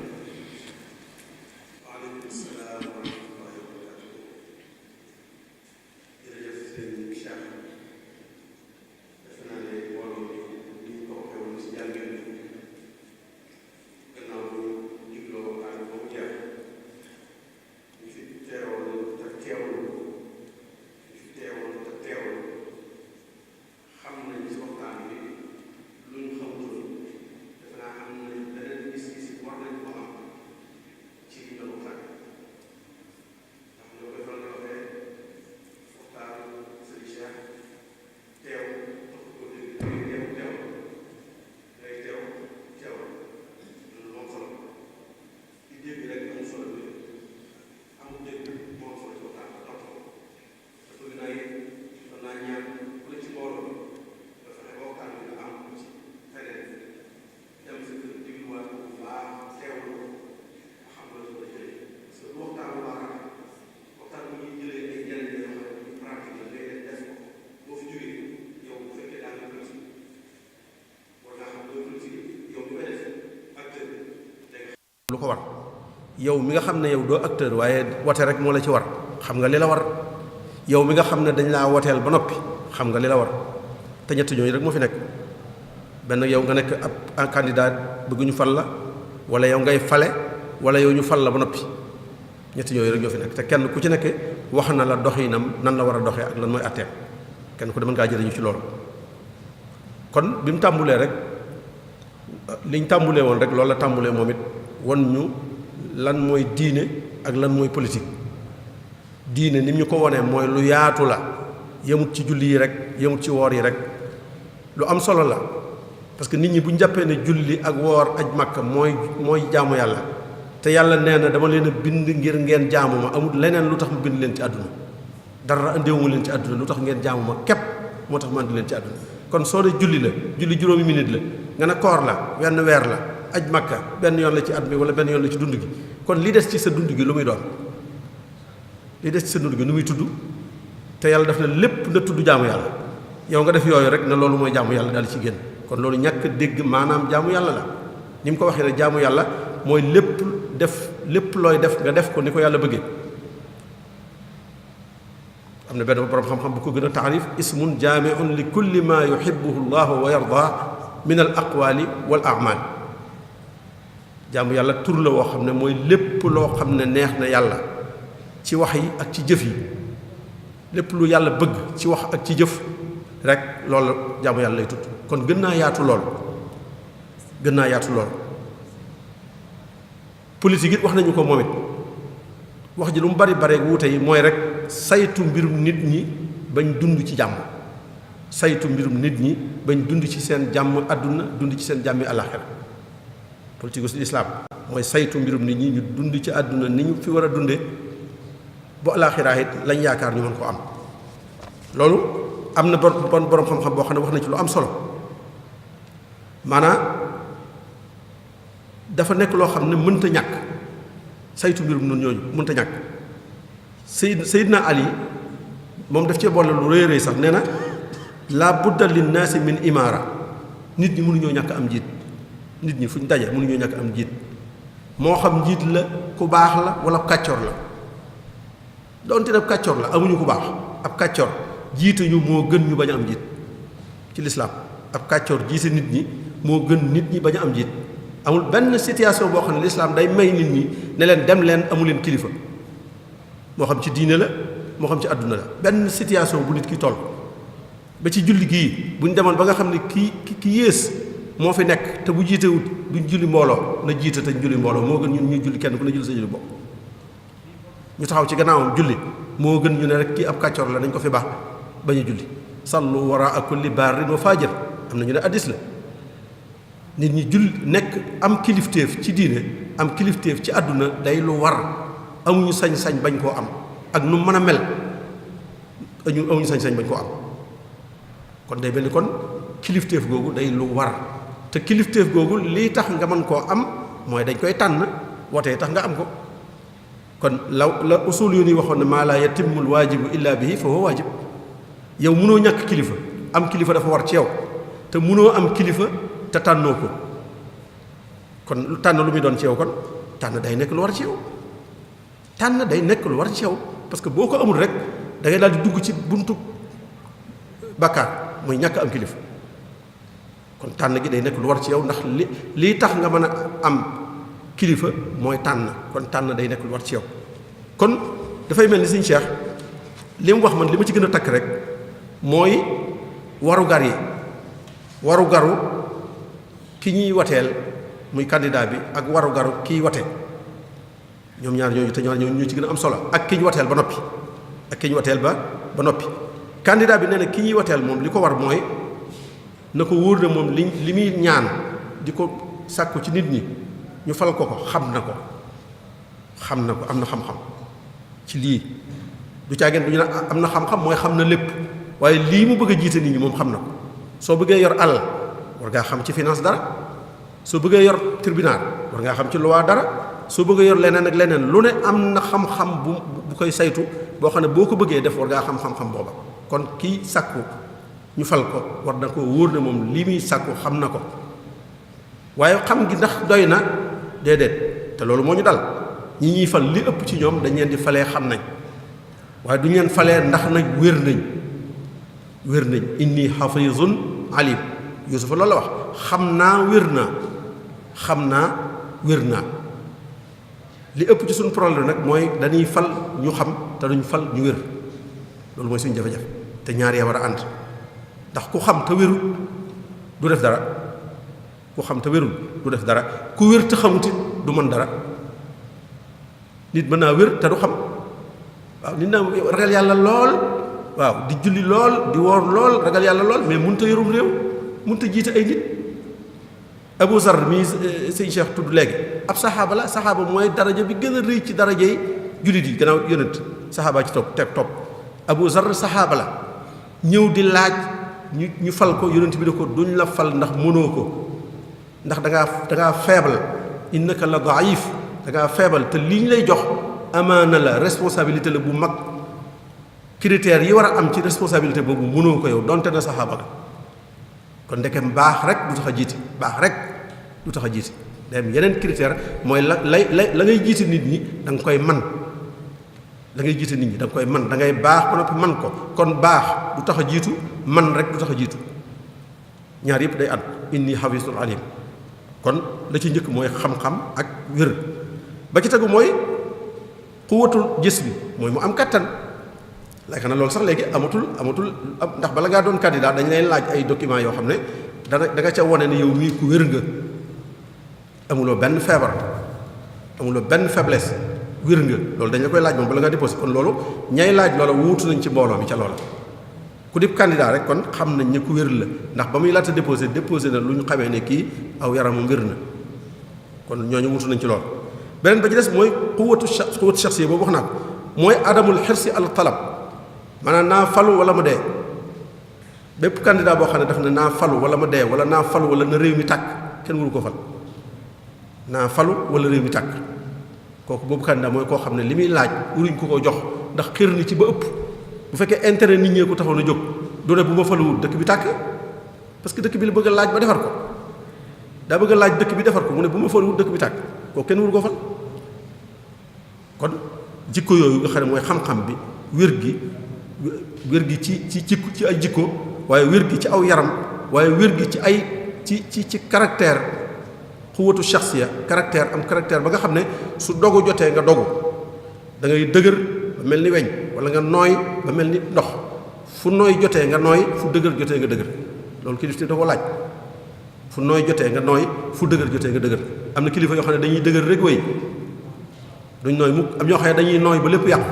lu ko war yow mi nga xam ne yow doo acteur waaye wote rek moo la ci war xam nga li la war yow mi nga xam ne dañ laa woteel ba noppi xam nga li la war te ñett ñooñu rek moo fi nekk benn yow nga nekk ab candidat bëgg ñu fal la wala yow ngay fale wala yow ñu fal la ba noppi ñett ñooñu rek ñoo fi nekk te kenn ku ci nekk wax na la doxinam nan la war a doxee ak lan mooy atteem kenn ku de mën ngaa jëriñu ci loolu kon bi mu tàmbulee rek liñ tàmbulee woon rek loolu la tàmbulee moom it won ñu lan mooy diine ak lan mooy politique diine ni ñu ko wonee mooy lu yaatu la yemut ci julli yi rek yemut ci woor yi rek lu am solo la parce que nit ñi bu ñu jàppee ne julli ak woor aj Makka mooy jaamu yàlla te yàlla nee na dama leen a bind ngir ngeen jaamu ma amul leneen lu tax mu bind leen ci àdduna dara andiwuma leen ci àdduna lu tax ngeen jaamu ma képp moo tax ma andi leen ci àdduna kon soo dee julli la julli juróomi minute la nga ne koor la wenn weer la aj Makka benn yoon la ci at mi wala benn yoon la ci dund gi kon li des ci sa dund gi lu muy doon li des ci sa dund gi nu muy tudd te yàlla daf na lépp na tudd jaamu yàlla yow nga def yooyu rek ne loolu mooy jaamu yàlla daal ci génn kon loolu ñàkk dégg maanaam jaamu yàlla la ni mu ko waxee ne jaamu yàlla mooy lépp looy def nga def ko ni ko yàlla bëggee am na benn borom xam-xam bu ko gën a taarif ismun jaamiun li kulli ma yuhibbuhu llahu wa yarda min al aqwali wal a'mal jaamu yàlla tur la woo xam ne mooy lépp loo xam ne neex na yàlla ci wax yi ak ci jëf yi lépp lu yàlla bëgg ci wax ak ci jëf rek loolu jaamu yàlla lay tudd kon gën naa yaatu lool politique it wax nañu ko moom it wax ji lu mu bari wuute yi mooy rek saytu mbirum nit ñi bañ dund ci jàmm saytu mbirum nit ñi bañ dund ci seen jàmm àdduna dund ci seen jàmmi àllaaxira politique gu lislaam mooy saytu mbirum nit ñi ñu dund ci àdduna ni ñu fi war a dundee bu àllaaxira it lañ yaakaar ñu mën ko am loolu am na borom xam-xam boo xam ne wax na ci lu am solo maanaam dafa nekk loo xam ne mënta ñàkk saytu mbirum noonu ñooñu mënta ñàkk Seydina Ali moom daf cee boole lu rëy rëy sax nee na laa budda linnaasi min imaara nit ñi mënuñoo ñàkk am njiit nit ñi fu ñu daje mënuñoo ñàkk am njiit moo xam njiit la ku baax la wala kàccoor la doonte nag kàccoor la amuñu ku baax ab kàccoor jiite ñu moo gën ñu bañ a am njiit ci lislaam ab kàccoor jiite nit ñi moo gën nit ñi bañ a am jiit. amul benn situation boo xam ne lislaam day may nit ñi ne leen dem leen amu leen kilifa moo xam ci diine la moo xam ci àdduna la benn situation bu nit ki toll ba ci julli gii bu ñu demoon ba nga xam ne ki yées moo fi nekk te bu jiitewut duñ julli mbooloo na jiite te julli mbooloo moo gën ñun ñuy julli kenn ku ne julli sa julli bopp ñu taxaw ci gannaawam julli moo gën ñu ne rek kii ab kàccoor la nañ ko fi baax bañ a julli sallu waraa kulli barrin wa fajir am na ñu ne addis la nit ñi julli nekk am kilifteef ci diine am kilifteef ci àdduna day lu war amuñu sañ-sañ bañ koo am ak nu mën a mel amuñu sañ-sañ bañ koo am kon day mel ni kon kilifteef googu day lu war te kilifteef googu lii tax nga mën koo am mooy dañ koy tànn wootee tax nga am ko kon la usul yu ni waxoon ne maa laa yatimmul waajibu illa bihi fa huwa waajib yow mënoo ñàkk kilifa am kilifa dafa war ci yow te mënoo am kilifa te tànnoo ko kon tànn lu muy doon ci yow kon tànn day nekk lu war ci yow tànn day nekk lu war ci yow parce que boo ko amul rek da ngay daal di dugg ci buntu bakkaar muy ñàkk am kilifa kon tànn gi day nekk lu war ci yow ndax lii tax nga mën a am kilifa mooy tànn kon tànn day nekk lu war ci yow kon dafay mel ni Sëñ Cheikh li mu wax man li ma ci gën a takk rek mooy warugar yi warugaru ki ñuy wateel muy candidat bi ak warugaru kiy wate ñoom ñaar ñooñu te ñaar ñooñu ñu ci gën a am solo ak ki ñu wateel ba noppi ak ki ñu wateel ba noppi candidat bi nee na ki ñuy wateel moom li ko war mooy na ko wóor na moom li muy ñaan di ko sàkku ci nit ñi ñu fal ko xam na ko am na xam-xam ci lii du caageen du ñu ne am na xam-xam mooy xam na lépp waaye lii mu bëgg a jiite nit ñi moom xam na ko soo bëggee yor alal war ngaa xam ci finance dara soo bëggee yor tribunal war ngaa xam ci loi dara soo bëggee yor leneen ak leneen lu ne am na xam-xam bu koy saytu boo xam ne boo ko bëggee def war ngaa xam-xam booba kon kii sàkku ñu fal ko war na ko wóor ne moom lii muy sàkku xam na ko waaye xam gi ndax doy na déedéet te loolu moo ñu dal ñi ñuy fal li ëpp ci ñoom dañ leen di falee xam nañ waaye duñ leen falee ndax nag wér nañ inni xafizun alim Yuusufa loolu la wax xam naa wér naa li ëpp ci suñu problème nag mooy dañuy fal ñu xam te duñ fal ñu wér loolu mooy suñu jafe-jafe te ñaar yaa war a ànd ndax ku xam te wérul du def dara ku wér te xamutit du mën dara nit mën naa wér te du xam waaw nit naa ragal yàlla lool waaw di julli lool di woor lool ragal yàlla lool mais mënut a yorum réew mënut a jiite ay nit Abu Zar mi sëñ Cheikh tudd léegi ab saxaaba la saxaaba mooy daraja bi gën a rëy ci darajay jullit yi gannaaw yonent saxaaba ci topp Abu Zar saxaaba la ñëw di laaj ñu fal ko yonent bi ne ko duñ la fal ndax mënoo ko ndax dangaa faible innaka la daif dangaa faible te li ñu lay jox amaana la responsabilité la bu mag critères yi war a am ci responsabilité boobu mënoo ko yow donte na saxaaba la kon ndeke baax rek du tax a jiite day am yeneen critère mooy la ngay jiite nit ñi da nga koy man da ngay jiite nit ñi da nga koy man da ngay baax ba noppi man ko kon baax du tax a jiitu man rek du tax a jiitu ñaar yëpp day ànd inni xafisul alim kon la ci njëkk mooy xam-xam ak wér ba ci tegu mooy xuwatul gis bi mooy mu am kattan léegi nag loolu sax léegi amatul ndax bala ngaa doon candidat dañ lay laaj ay documents yoo xam ne da nga ca wane ne yow mii ku wér nga amuloo benn feebar amuloo benn faiblesse wér nga loolu dañ la koy laaj moom bala ngaa déposé kon loolu ñay laaj loola wuutu nañ ci mbooloo mi ca loola ku dib candidat rek kon xam nañ ne ku wér la ndax ba muy laata déposé na lu ñu xamee ne kii aw yaramam wér na kon ñooñu wuutu nañ ci loolu beneen ba ci des mooy xuwatu shaxsi boobu wax naa ko mooy adamul xirsi al talab maanaam naa falu wala ma dee bépp candidat boo xam ne daf ne naa falu wala ma dee wala naa falu wala na réew mi tàkk kenn waru ko fal naa falu wala réew mi tàkk kooku boobu candidat mooy koo xam ne li muy laaj waruñ ko jox ndax xër ni ci ba ëpp bu fekkee intérêt nit ñee ko taxaw na jóg du ne bu ma faluwul dëkk bi tàkk parce que dëkk bi la bëgg a laaj ba defar ko daa bëgg a laaj dëkk bi defar ko mu ne bu ma faluwul dëkk bi tàkk kooku kenn waru ko fal kon jikko yooyu nga xam ne mooy xam-xam bi wér gi ci ay jikko waaye wér gi ci aw yaram waaye wér gi ci ay ci caractère xuwatu shaxsiya caractère am caractère ba nga xam ne su dogu jotee nga dogu da ngay dëgër ba mel ni weñ wala nga nooy ba mel ni ndox fu nooy jotee nga nooy fu dëgër jotee nga dëgër loolu kilifte da ko laaj fu nooy jotee nga nooy fu dëgër jotee nga dëgër am na kilifa yoo xam ne dañuy dëgër rek wéy duñ nooy mukk am ñoo xam ne dañuy nooy ba lépp yàqu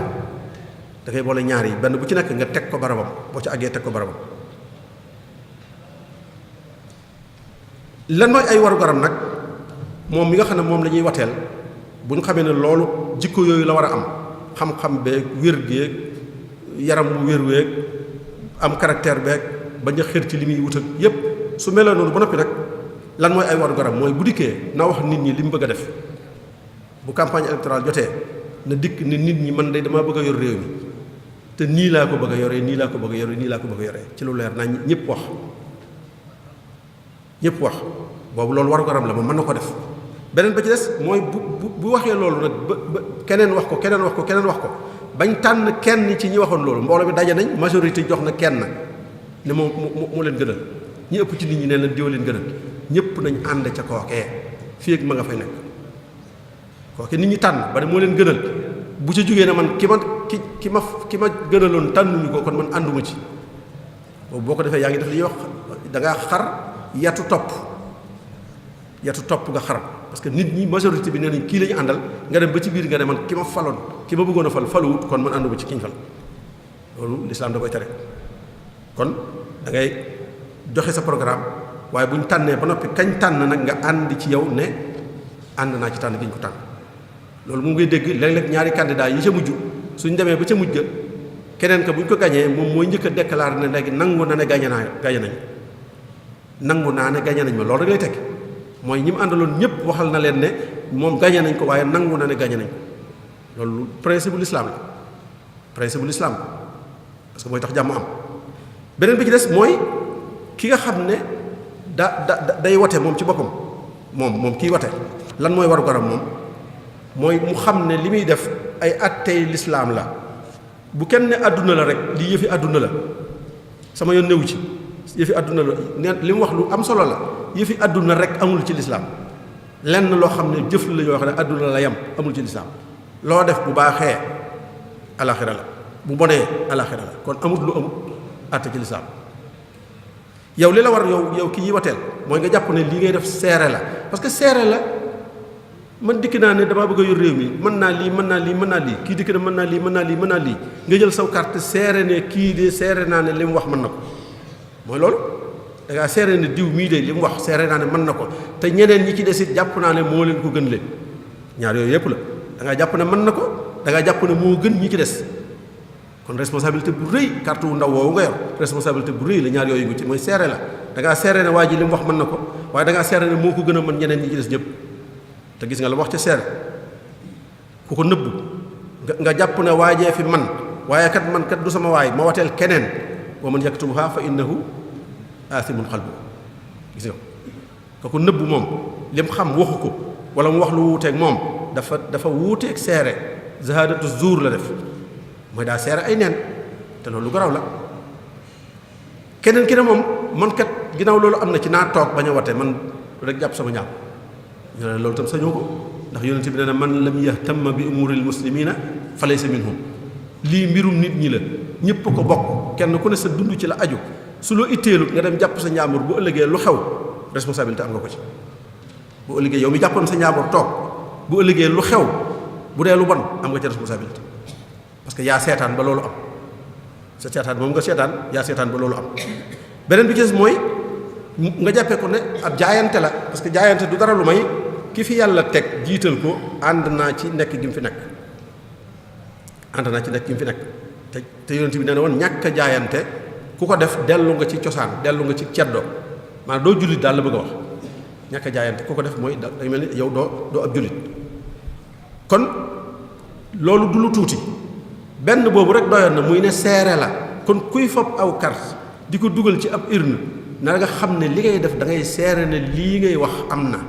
da ngay boole ñaar yi benn bu ci nekk nga teg ko barabam boo ci àggee teg ko barabam lan mooy ay waru garam nag moom mi nga xam ne moom la ñuy wateel bu ñu xamee ne loolu jikko yooyu la war a am xam-xam beeg wér geeg yaram bu wér weeg am caractère beeg bañ a xër ci li muy wut ak yépp su melee noonu ba noppi nag lan mooy ay waru garam mooy bu dikkee na wax nit ñi li mu bëgg a def bu campagne électorale jotee na dikk ne nit ñi man de damaa bëgg a yor réew mi te nii laa ko bëgg a yoree nii laa ko bëgg a yoree nii laa ko bëgg a yoree ci lu leer naa ñëpp wax boobu loolu waru garam la moom mën na ko def beneen ba ci des mooy bu waxee loolu nag ba keneen wax ko bañ tànn kenn ci ñi waxoon loolu mbooloo mi daje nañ majorité jox na kenn ne moom moo leen gënal ñi ëpp ci nit ñi ne leen diw leen gënal ñëpp nañ ànd ca kookee fii ak ma nga fay nekk kooke nit ñi tànn ba ne moo leen gënal bu ca jógee ne man ki ma gënaloon tànnuñu ko kon man ànduma ci boobu boo ko defee yaa ngi def li ñuy wax da ngaa xar yatu topp nga xar parce que nit ñi majorité bi nee nañ kii la ñu àndal nga dem ba ci biir nga ne man ki ma faloon ki ma bëggoon a faluwut kon man ànduma ci kiñ fal loolu lislaam da koy tere kon da ngay joxe sa programme waaye bu ñu tànnee ba noppi kañ tànn nag nga ànd ci yow ne ànd naa ci tànn gi ñu ko tànn loolu mu ngay dégg léeg-léeg ñaari candidat yi ca mujj suñ demee ba ca mujj ga keneen ka bu ñu ko gañee moom mooy njëkk a déclaré ne léegi nangu na ne gañe nañ ma loolu rek lay tekki mooy ñi mu àndaloon ñëpp waxal na leen ne moom gañe nañ ko waaye nangu na ne gañe nañ ko loolu principe bu l'islam la parce que mooy tax jàmm am beneen bi ci des mooy ki nga xam ne day wate moom ci boppam moom kiy wate lan mooy waru garam moom mooy mu xam ne li muy def ay attey lislaam la bu kenn ne àdduna la rek lii yëfi àdduna la sama yoon newu ci yëfi àdduna la ne li mu wax lu am solo la yëfi àdduna rek amul ci lislaam lenn loo xam ne jëf la yoo xam ne àdduna la yam amul ci lislaam loo def bu baaxee alaxira la bu bonee alaxira la kon amul lu amul àtte ci lislaam yow li la war yow ki yi wateel mooy nga jàpp ne lii ngay def seere la parce que seere la man dikk naa ne damaa bëgg a yor réew mi mën naa lii kii dikk na mën naa lii nga jël saw carte seere ne kii de seere naa ne li mu wax mën na ko mooy loolu da ngaa seere ne diw mii de li mu wax seere naa ne mën na ko te ñeneen ñi ci des it jàpp naa ne moo leen ko gën leen ñaar yooyu yëpp la da ngaa jàpp ne mën na ko da ngaa jàpp ne moo gën ñi ci des kon responsabilité bu rëy carte wu ndaw woowu nga yor responsabilité bu rëy la ñaar yooyu ngi ci mooy seere la da ngaa seere ne waa ji li mu wax mën na ko waaye da ngaa seere ne moo ko gën a mën ñeneen ñi ci des ñëpp te gis nga la wax ca seere ku ko nëbb nga jàpp ne waajee fi man waaye kat man kat du sama waay ma wateel keneen wa man yaktumha fa innahu aathimun qalbu gis nga ko ko nëbb moom li mu xam waxu ko wala mu wax lu wuuteeg moom dafa wuuteeg seere zahadatu zuur la def mooy daa seere ay neen te loolu lu garaw la keneen ki ne moom man kat ginnaaw loolu am na ci naa toog bañ a wate man rek jàpp sama ñaam ñu ne loolu tam sañoo ko ndax yonent bi nee na man lam yahtamma bi umuril muslimina fa laysa minhum lii mbirum nit ñi la ñëpp ko bokk kenn ku ne sa dund ci la aju su loo itteelu nga dem jàpp sa njaambur bu ëllëgee lu xew responsabilité am nga ko ci bu ëllëgee yow mi jàppoon sa njaambur toog bu ëllëgee lu xew bu dee lu bon am nga ci responsabilité parce que yaa seetaan ba loolu am sa seetaan moom nga seetaan yaa seetaan ba loolu am beneen bi ci mooy nga jàppee ko ne ab jaayante la parce que jaayante du dara lu may ki fi yàlla teg jiital ko ànd naa ci nekk gi mu fi nekk te yonent bi nee na woon ñàkk a jaayante ku ko def dellu nga ci cosaan dellu nga ci ceddo maanaam doo jullit daal la bëgg a wax ñàkk a jaayante ku ko def mooy day mel ni yow doo ab jullit kon loolu du lu tuuti benn boobu rek doyoon na muy ne seere la kon kuy fob aw carte di ko dugal ci ab urne na nga xam ne li ngay def da ngay seere ne lii ngay wax am na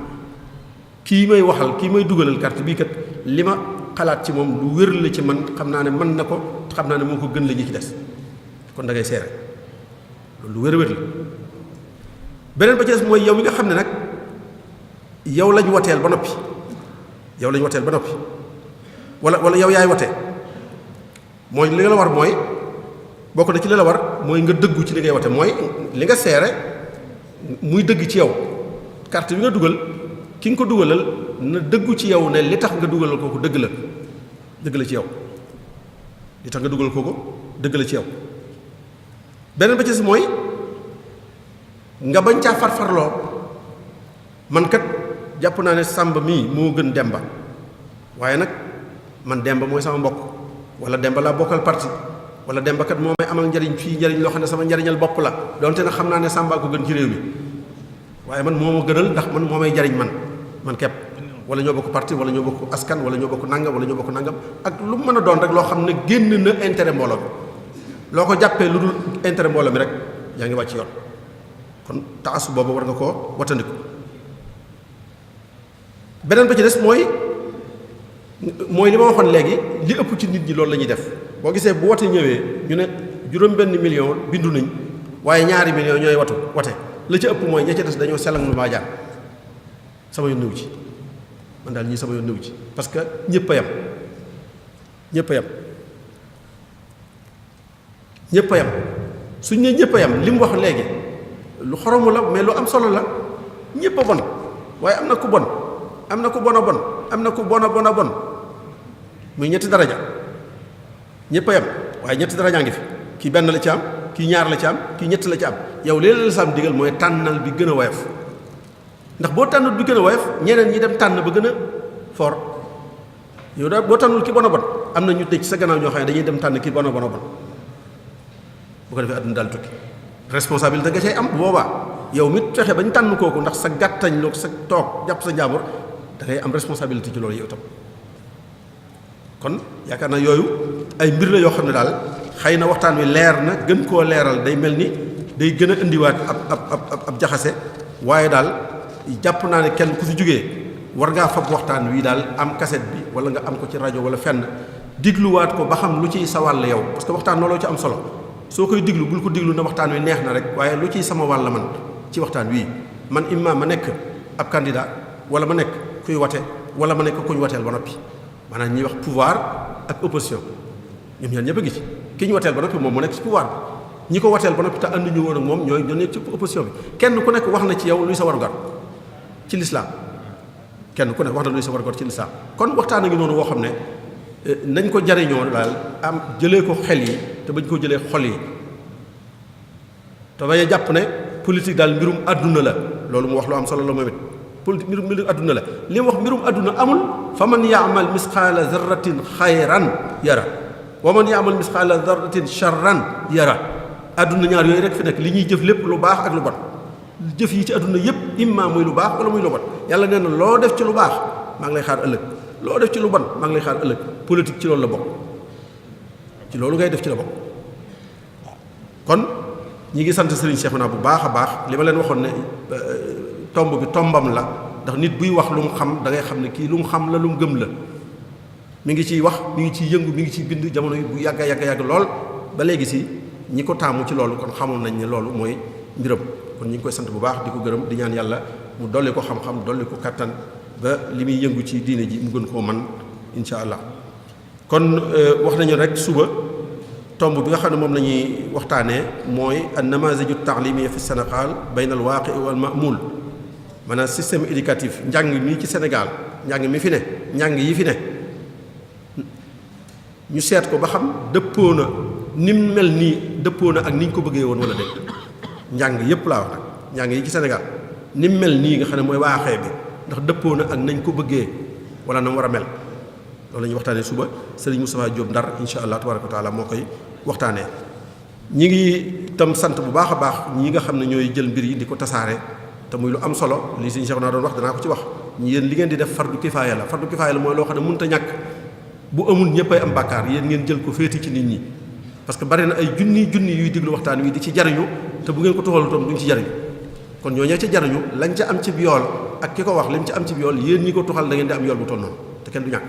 kii may waxal kii may dugalal carte bii kat li ma xalaat ci moom lu wér la ci man xam naa ne mën na ko xam naa ne moo ko gën la ñi ci des kon da ngay seere loolu lu wér-wér la beneen ba ci des mooy yow mi nga xam ne nag yow lañ woteel ba noppi wala yow yaay wote mooy li nga la war mooy bokk na ci li la war mooy nga dëggu ci li ngay wote mooy li nga seere muy dëgg ci yow carte bi nga dugal ki nga ko dugalal na dëggu ci yow ne li tax nga dugalal kooku dëgg la ci yow li tax nga dugal kooku dëgg la ci yow beneen ba ci des mooy nga bañ caa farfarloo man kat jàpp naa ne Sàmba mii moo gën Demba waaye nag man Demba mooy sama mbokk wala Demba laa bokkal parti wala Demba kat moo may amal njariñ fii njariñ loo xam ne sama njariñal bopp la donte nag xam naa ne Sàmba ko gën ci réew mi waaye man moo ma gënal ndax man moo may jariñ man kepp wala ñoo bokk parti wala ñoo bokk askan wala ñoo bokk nangam wala ñoo bokk nangam ak lu mu mën a doon rek loo xam ne génn na intérêt mbooloo mi loo ko jàppee lu dul intérêt mbooloo mi rek yaa ngi wàcc yoon kon taasu boobu war nga koo wattandiku beneen ba ci des mooy li ma waxoon léegi li ëpp ci nit ñi loolu la ñuy def boo gisee bu wote ñëwee ñu ne juróom-benn million bindu nañ waaye 2 millions ñooy wote la ci ëpp mooy ña ca des dañoo selang lu maa jaan sama yoon nëw ci man daal ñii sama yoon nëw ci parce que ñëpp a yam suñ ne ñëpp a yam li mu wax léegi lu xoromu la mais lu am solo la ñëpp a bon waaye am na ku bon am na ku bon a bon am na ku bon a bon a bon muy ñetti daraja ñëpp a yam waaye ñetti daraja ngi fi kii benn la ci am kii ñaar la ci am kii ñett la ci am yow léeg la sam digal mooy tànnal bi gën a woyof ndax boo tànnul bi gën a woyof ñeneen ñi dem tànn ba gën a fort yow daal boo tànnul ki bon a bon am na ñu dëj sa gannaaw ñoo xam ne dañuy dem tànn ki bon a bon a bon bu ko defee àdduna daal tukki responsabilité nga cay am bu boobaa yow mit fexe bañ tànn kooku ndax sa gàttañ loog sa toog jàpp sa njaambur da ngay am responsabilité ci loolu yow tam kon yaakaar naa yooyu ay mbir la yoo xam ne daal xëy na waxtaan wi leer na gën koo leeral day mel ni day gën a indiwaat ab jaxase waaye daal jàpp naa ne kenn ku fi jógee war ngaa fab waxtaan wi daal am cassette bi wala nga am ko ci rajo wala fenn digluwaat ko ba xam lu ciy sa wàll yow parce que waxtaan looloo ci am solo soo koy diglu bul ko diglu na waxtaan wi neex na rek waaye lu ciy sama wàll man ci waxtaan wii man imma ma nekk ab candidat wala ma nekk kuy wate wala ma nekk kuñ wateel ba noppi maanaam ñuy wax pouvoir ak opposition ñoom ñaar ñëpp a ngi ci ki ñu wateel ba noppi moom mu nekk ci pouvoir bi ñi ko wateel ba noppi te ànduñu woon ak moom ñoo nekk ci opposition bi kenn ku nekk wax na ci yow luy sa warugar ci lislaam kenn ku nekk wax na luy sa warugar ci lislaam kon waxtaan a ngi noonu woo xam ne nañ ko jariñoo daal am jëlee ko xel yi te bañ ko jëlee xol yi te bañ a jàpp ne politique daal mbirum àdduna la loolu mu wax lu am solo la moom it politique mbirum àdduna la li mu wax mbirum àdduna amul fa man yaamal misqaala zarratin xayran yara wa man yaamal misqaala zarratin charran yara àdduna ñaar yooyu rek fi nekk li ñuy jëf lépp lu baax ak lu bon jëf yi ci àdduna yépp imma muy lu baax wala muy lu bon yàlla nee na loo def ci lu baax maa ngi lay xaar ëllëg loo def ci lu bon maa ngi lay xaar ëllëg politique ci loolu la bokk ci loolu ngay def ci la bokk kon ñi ngi sant Serigne Cheikhouna bu baax a baax li ma leen waxoon ne tomb bi tombam la ndax nit buy wax lu mu xam da ngay xam ne kii lu mu xam la lu mu gëm la mi ngi ciy wax mi ngi ciy yëngu mi ngi ciy bind jamono yi bu yàgg lool ba léegi si ñi ko taamu ci loolu kon xamoon nañ ne loolu mooy mbiram kon ñi ngi koy sant bu baax di ko gërëm di ñaan yàlla mu dolli ko xam-xam dolli ko kattan ba li muy yëngu ci diine ji mu gën koo man insha allah kon wax nañu rek suba tomb bi nga xam ne moom la ñuy waxtaanee mooy an namaziju taalimiya fi Sénégal bayna al waaqi wal ma'mul maanaam système éducatif njàng mi ci Sénégal njàng mi fi ne njàng yi fi ne ñu seet ko ba xam dëppoo na ni mu mel nii dëppoo na ak ni ñu ko bëggee woon wala déet njàng yépp laa wax nag njàng yi ci Sénégal ni mu mel nii nga xam ne mooy waaxee bi ndax dëppoo na ak nañ ko bëggee wala na mu war a mel loolu la ñuy waxtaanee suba Serigne Moustapha Diop Ndar insha allah tabaraka wa taala moo koy waxtaanee. ñi ngi tam sant bu baax a baax ñi nga xam ne ñooy jël mbir yi di ko tasaare te muy lu am solo li Serigne Cheikh naa doon wax danaa ko ci wax yéen li ngeen di def fardu kifaaya la fardu kifaaya la mooy loo xam ne mënut a ñàkk bu amul ñëppay am bàkkaar yéen ngeen jël ko féeti ci nit ñi parce que bari na ay junni yuy déglu waxtaan wi di ci jariñu te bu ngeen ko toxalu tam duñ ci jariñu kon ñoo ñee ca jariñu lañ ca am ci yool ak ki ko wax lañ ca am ci yool yéen ñi ko toxal da ngeen di am yool bu toll noonu te kenn du ñàkk